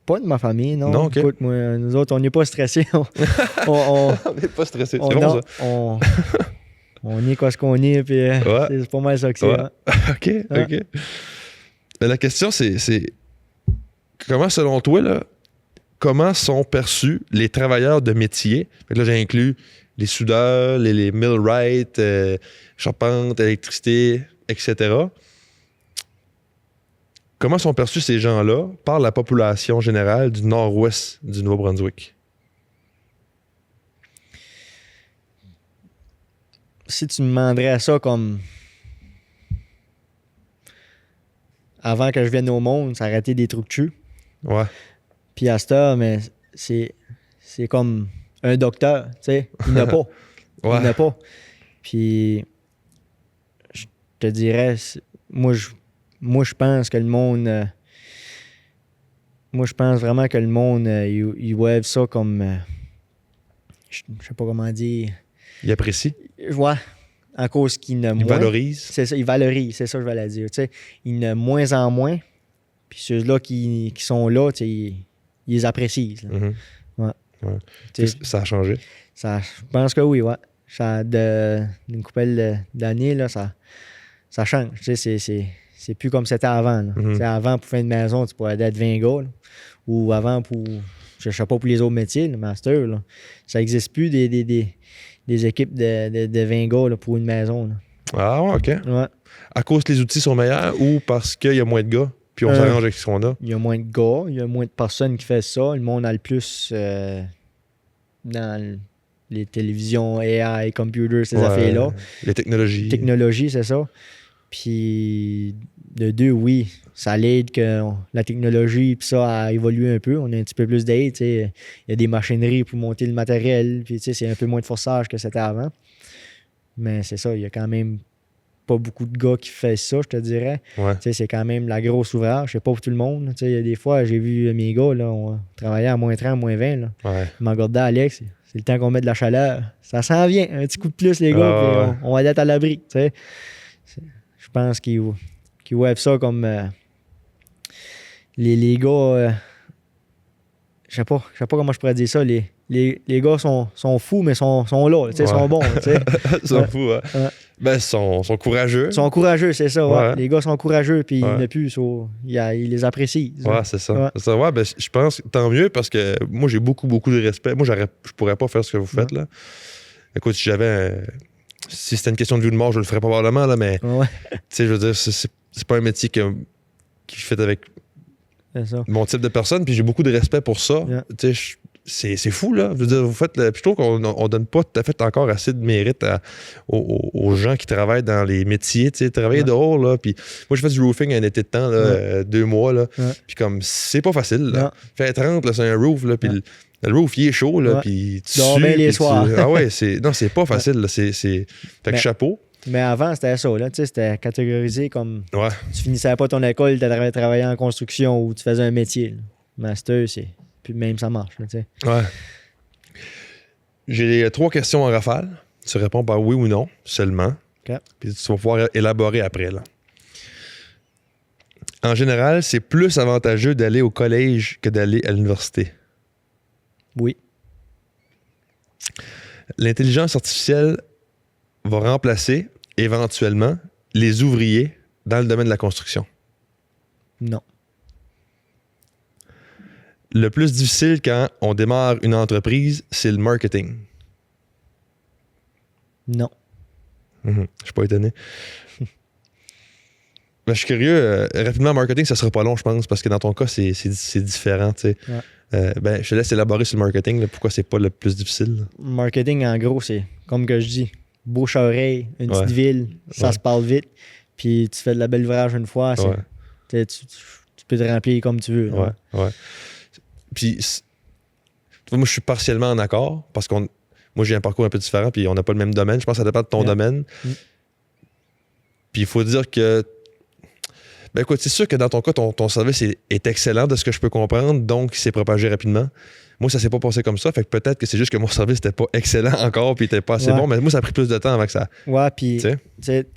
Pas de ma famille, non. Non, OK. Écoute, moi, nous autres, on n'est pas stressés. On n'est pas stressé. on, C'est bon, non, ça. on est quoi ce qu'on est, puis c'est pas mal ça que c'est. Ouais. Hein. OK. Mais la question, c'est comment, selon toi, là, comment sont perçus les travailleurs de métier? Fait que là, j'ai inclus les soudeurs, les millwrights, charpentes, électricité, etc. Comment sont perçus ces gens-là par la population générale du nord-ouest du Nouveau-Brunswick? Si tu me demanderais ça comme avant que je vienne au monde, ça aurait été des trucs de cul. Ouais. Puis à cette heure, mais c'est comme un docteur, tu sais. Il n'a pas. Ouais. Il n'a pas. Puis je te dirais, moi, je pense que le monde... moi, je pense vraiment que le monde, il wave ça comme... je sais pas comment dire... Ils apprécient. Ouais. En cause qu'il ne Ils valorisent. C'est ça, ils valorisent, c'est ça que je vais dire. Tu sais, il ne moins en moins. Puis ceux-là qui sont là, tu sais, ils les apprécient. Là. Mm-hmm. Ouais. Ça a changé. Je pense que oui, ouais. D'une couple d'années, là, ça change. Tu sais, c'est plus comme c'était avant. Là. Mm-hmm. Avant, pour faire une maison, tu pourrais être 20 gars. Là. Ou avant, je sais pas pour les autres métiers, le master, là. Ça n'existe plus des équipes de 20 gars là, pour une maison. Là. Ah ouais, OK. Ouais. À cause que les outils sont meilleurs ou parce qu'il y a moins de gars, puis on s'arrange avec ce qu'on a? Il y a moins de gars, il y a moins de personnes qui font ça. Le monde a le plus dans les télévisions, AI, computers, ces affaires-là. Les technologies. Technologie, c'est ça. Puis de deux, oui, ça l'aide que la technologie puis ça a évolué un peu. On a un petit peu plus d'aide. Il y a des machineries pour monter le matériel. Puis c'est un peu moins de forçage que c'était avant. Mais c'est ça, il y a quand même pas beaucoup de gars qui font ça, je te dirais. Ouais. Tu sais, c'est quand même la grosse ouvrage. C'est pas pour tout le monde. Tu sais, il y a des fois, j'ai vu mes gars, là, on travaillait à moins 30, moins 20. Là. Ouais. Ils m'ont regardé, Alex, c'est le temps qu'on met de la chaleur. Ça s'en vient. Un petit coup de plus, les gars, Ah, puis on va être à l'abri. Tu sais. Je pense qu'ils voient ça comme les gars. Je sais pas comment je pourrais dire ça. Les gars sont fous, mais sont là. Tu sais, sont bons. Tu sais. Ils sont fous, hein? Ouais. Ben, ils sont courageux. Ils sont courageux, c'est ça. Ouais. Ouais. Les gars sont courageux, puis Ouais. il n'a plus. Ils les apprécient. Ouais, c'est ça. Ouais. C'est ça. Ouais, ben, je pense tant mieux parce que moi, j'ai beaucoup de respect. Moi, je pourrais pas faire ce que vous faites, là. Écoute, si c'était une question de vie ou de mort, je le ferais probablement, là, mais Ouais, tu sais, je veux dire, c'est pas un métier qui fait avec c'est ça. mon type de personne, puis j'ai beaucoup de respect pour ça. Yeah. Tu sais, c'est fou, là. Je veux dire, vous faites. Puis je trouve qu'on donne pas tout à fait encore assez de mérite aux gens qui travaillent dans les métiers, tu sais, travailler dehors, là. Puis moi, j'ai fait du roofing un été de temps, là, 2 mois, là. Ouais. Puis comme, c'est pas facile, là. Non. Fait 30, là, c'est un roof, là. Puis le roof, il est chaud, là. Ouais. Puis tu dors sues, bien les puis soirs. Ah ouais, c'est pas facile, là. Fait que Mais- chapeau. Mais avant, c'était ça. Là, tu sais, c'était catégorisé comme Ouais. tu finissais pas ton école, tu allais travailler en construction ou tu faisais un métier. Là. Master, c'est. Puis même ça marche. Là, tu sais. Ouais. J'ai 3 questions en rafale. Tu réponds par oui ou non seulement. OK. Puis tu vas pouvoir élaborer après, là. En général, c'est plus avantageux d'aller au collège que d'aller à l'université. Oui. L'intelligence artificielle va remplacer, éventuellement, les ouvriers dans le domaine de la construction. Non. Le plus difficile quand on démarre une entreprise, c'est le marketing. Non. Je suis pas étonné. Ben, je suis curieux. Rapidement, marketing, ça sera pas long, je pense, parce que dans ton cas, c'est différent. Tu sais. Ouais. Ben, je te laisse élaborer sur le marketing. Là, pourquoi c'est pas le plus difficile? Là. Marketing, en gros, c'est comme que je dis, bouche à oreille, une petite ville, ça se parle vite, puis tu fais de la belle ouvrage une fois, tu peux te remplir comme tu veux. Ouais, là. ouais. Puis, moi, je suis partiellement en accord, parce que moi, j'ai un parcours un peu différent, puis on n'a pas le même domaine. Je pense que ça dépend de ton domaine. Puis, il faut dire que ben écoute, c'est sûr que dans ton cas, ton service est excellent de ce que je peux comprendre, donc il s'est propagé rapidement. Moi, ça s'est pas passé comme ça, fait que peut-être que c'est juste que mon service n'était pas excellent encore puis il était pas assez bon, mais moi, ça a pris plus de temps avant que ça... Ouais, puis Tu sais,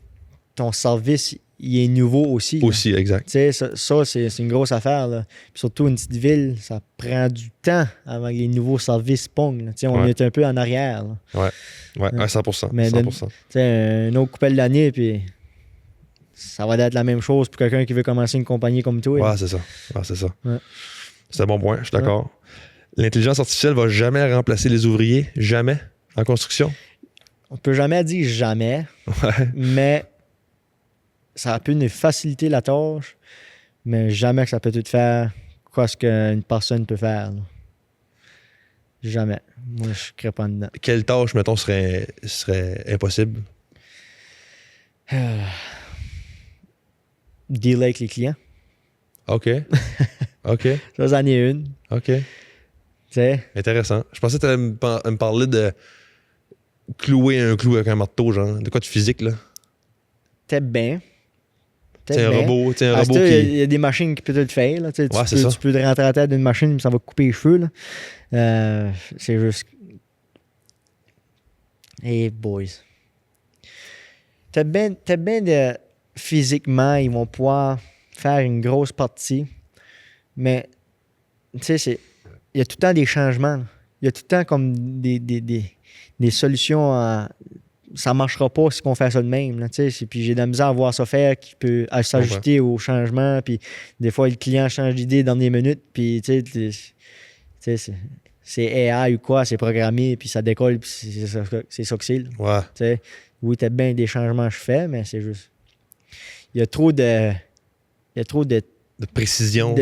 ton service, il est nouveau aussi. Là. Aussi, exact. Tu sais, ça c'est une grosse affaire. Là. Puis surtout, une petite ville, ça prend du temps avant que les nouveaux services pongent. Tu sais, on est un peu en arrière. Là. Ouais, 100%. Mais 100%. Tu sais, un autre coupelle d'années, puis ça va être la même chose pour quelqu'un qui veut commencer une compagnie comme toi. Ouais, c'est ça. Ouais, c'est ça. Ouais. C'est un bon point, je suis d'accord. L'intelligence artificielle va jamais remplacer les ouvriers, jamais, en construction. On peut jamais dire jamais, mais ça peut nous faciliter la tâche, mais jamais que ça peut tout faire quoi ce qu'une personne peut faire. Là. Jamais. Moi, je ne crée pas dedans. Quelle tâche, mettons, serait impossible? Dealer avec les clients. OK. OK. Ça, c'en est une. OK. Tu sais, Intéressant. Je pensais que tu allais me parler de clouer un clou avec un marteau, genre. De quoi de physique, là? t'es bien. C'est un robot, Il qui... y a des machines qui peuvent te le faire. Là, tu c'est peux te rentrer à la tête d'une machine, ça va te couper les cheveux. Là. C'est juste... Hey, boys. T'as bien de... Physiquement, ils vont pouvoir faire une grosse partie. Mais, tu sais, il y a tout le temps des changements. Là. Il y a tout le temps comme des solutions à... Ça ne marchera pas si on fait ça de même. Là, puis j'ai de la misère à voir ça faire qui peut s'ajouter aux changements. Puis des fois, le client change d'idée dans des minutes. Puis c'est AI ou quoi, c'est programmé, puis ça décolle, puis c'est ça que c'est. Ouais. T'sais, oui, t'as bien des changements que je fais, mais c'est juste... Il y a trop de... De précision.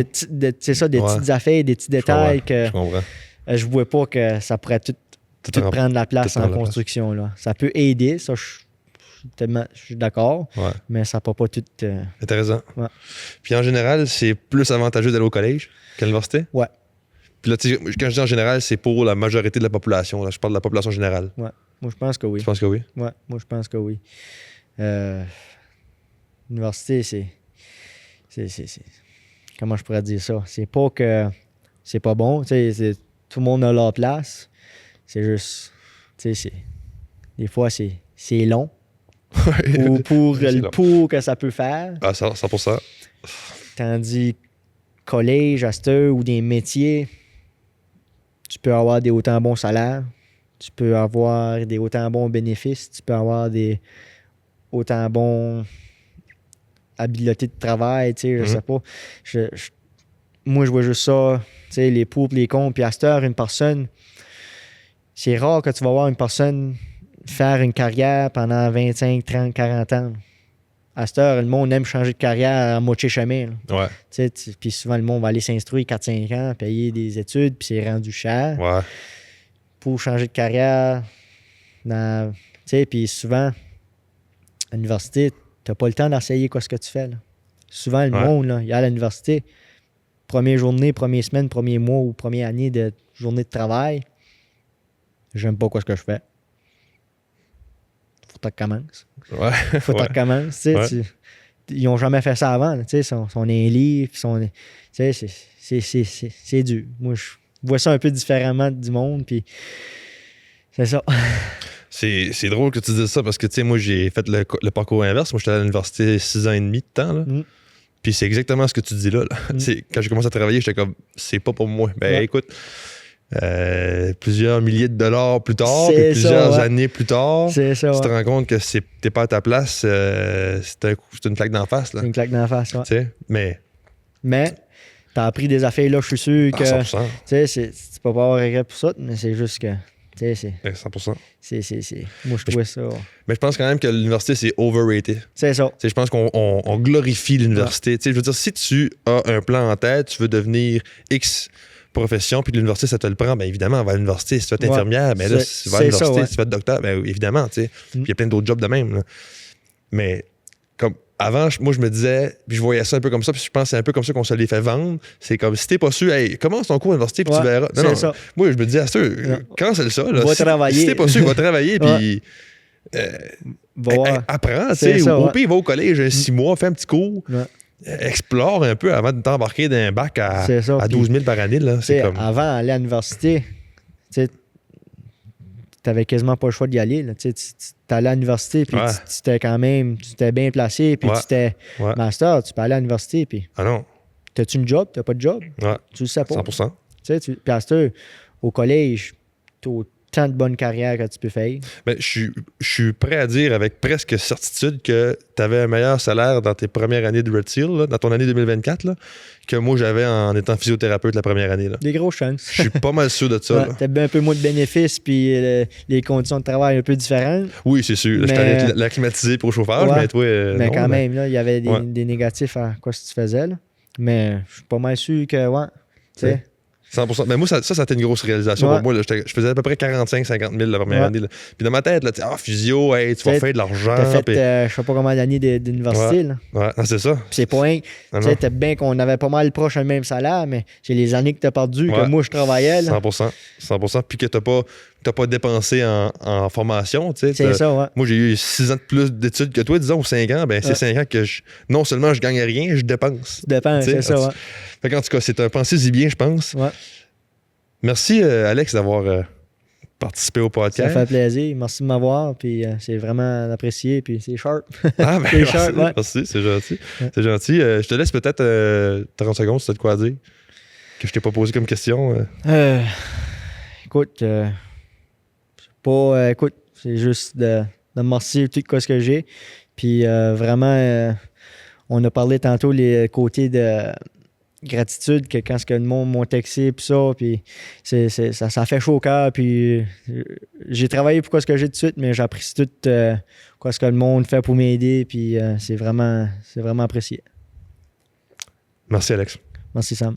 C'est ça, des petites affaires, des petits détails Je comprends. Je vois pas que ça pourrait tout prendre la place en construction. Là. Ça peut aider, ça, je suis d'accord, mais ça peut pas tout... Intéressant. Ouais. Puis en général, c'est plus avantageux d'aller au collège qu'à l'université? Ouais. Puis là, quand je dis en général, c'est pour la majorité de la population. Là. Je parle de la population générale. Ouais. Moi, je pense que oui. Tu penses que oui? Ouais, moi, je pense que oui. L'université, c'est. Comment je pourrais dire ça? C'est pas que c'est pas bon. Tout le monde a leur place. C'est juste. Des fois, c'est long. Ou pour le pour que ça peut faire. Ah, 100%. Tandis collège, à cette heure, ou des métiers, tu peux avoir des autant bons salaires, tu peux avoir des autant bons bénéfices, tu peux avoir des autant bons habiletés de travail, je sais pas. Moi, je vois juste ça, les pour, les contre. Puis à cette heure, une personne, c'est rare que tu vas voir une personne faire une carrière pendant 25, 30, 40 ans. À cette heure, le monde aime changer de carrière à moitié chemin. Là. Ouais. Puis souvent, le monde va aller s'instruire 4-5 ans, payer des études, puis c'est rendu cher. Ouais. Pour changer de carrière, puis souvent, à l'université, tu n'as pas le temps d'essayer ce que tu fais. Là. Souvent, le monde, là, il est à l'université, première journée, première semaine, premier mois ou première année de journée de travail, j'aime pas ce que je fais. Faut que tu commences. Ouais. Faut que tu commences. Ils n'ont jamais fait ça avant. Ils sont nés c'est dur. Moi, je vois ça un peu différemment du monde. Puis c'est ça. C'est drôle que tu dises ça parce que, moi, j'ai fait le parcours inverse. Moi, j'étais à l'université 6 ans et demi de temps. Là. Puis c'est exactement ce que tu dis là. Quand j'ai commencé à travailler, j'étais comme, c'est pas pour moi. Ben, écoute, plusieurs milliers de dollars plus tard, puis plusieurs années plus tard, tu te rends compte que t'es pas à ta place. C'est une claque d'en face. Là. C'est une claque d'en face, ouais. Mais t'as appris des affaires là, je suis sûr que 100%. Tu peux pas avoir regret pour ça, mais c'est juste que 100%. Moi, je trouvais ça. Mais je pense quand même que l'université, c'est overrated. C'est ça. Je pense qu'on glorifie l'université. Ouais. Je veux dire, si tu as un plan en tête, tu veux devenir X profession, puis l'université, ça te le prend, bien évidemment, va à l'université. Si tu veux être infirmière, ben là, si tu vas à l'université, si tu veux être docteur, bien évidemment, tu sais. Puis il y a plein d'autres jobs de même. Là. Mais comme avant, moi, je me disais, puis je voyais ça un peu comme ça, puis je pense que c'est un peu comme ça qu'on se les fait vendre. C'est comme, si t'es pas sûr, hey, commence ton cours à l'université, puis tu verras. Non, ça. Moi, je me dis, quand c'est ça, là, va travailler. Si t'es pas sûr, va travailler, puis apprends, tu sais. Au pire, va au collège 6 mois, fais un petit cours. Ouais. Explore un peu avant de t'embarquer d'un bac à 12 000 par année. Là. C'est comme... Avant d'aller à l'université, tu n'avais quasiment pas le choix d'y aller. Tu allais à l'université, puis tu t'es bien placé, puis tu étais master, tu peux aller à l'université. Puis ah non. T'as-tu une job? T'as pas de job? Ouais. Tu le sais pas. 100%. Puis à ce temps, au collège, tu as tant de bonnes carrières que tu peux faire. Ben, je suis prêt à dire avec presque certitude que tu avais un meilleur salaire dans tes premières années de Red Seal, là, dans ton année 2024, là, que moi j'avais en étant physiothérapeute la première année. Là. Des grosses chances. Je suis pas mal sûr de ça. Tu as un peu moins de bénéfices puis les conditions de travail un peu différentes. Oui, c'est sûr. Je t'allais l'acclimatiser pour le chauffage, mais toi. Mais quand même, il y avait des négatifs à quoi tu faisais. Là. Mais je suis pas mal sûr que, tu sais. 100%. Mais moi, ça a été une grosse réalisation pour moi. Là. Je faisais à peu près 45-50 000 la première année. Là. Puis dans ma tête, là, physio, hey, tu vas faire de l'argent. T'as fait, je sais pas combien d'années d'université. Là. Ouais, non, c'est ça. Puis c'est pas un. Tu sais, t'es bien qu'on avait pas mal proche le même salaire, mais c'est les années que t'as perdues, que moi, je travaillais. Là. 100%. Puis que t'as pas dépensé en formation. Tu sais, c'est ça, ouais. Moi, j'ai eu 6 ans de plus d'études que toi, disons, ou 5 ans. Ben, c'est 5 ans que non seulement je gagne rien, je dépense. Tu dépenses, c'est ça, ouais. Fait qu'en tout cas, c'est un pensez-y bien, je pense. Ouais. Merci, Alex, d'avoir participé au podcast. Ça fait plaisir. Merci de m'avoir. Puis c'est vraiment apprécié. Puis c'est sharp. Ah, ben, c'est sharp, ouais. Merci, c'est gentil. Ouais. C'est gentil. Je te laisse peut-être 30 secondes si tu as de quoi dire. Que je t'ai pas posé comme question. Écoute, écoute, c'est juste de remercier tout ce que j'ai. Puis vraiment, on a parlé tantôt les côtés de gratitude, que quand le monde m'a texté, puis ça, puis ça fait chaud au cœur. Puis j'ai travaillé pour ce que j'ai tout de suite, mais j'apprécie tout ce que le monde fait pour m'aider. Puis c'est vraiment apprécié. Merci, Alex. Merci, Sam.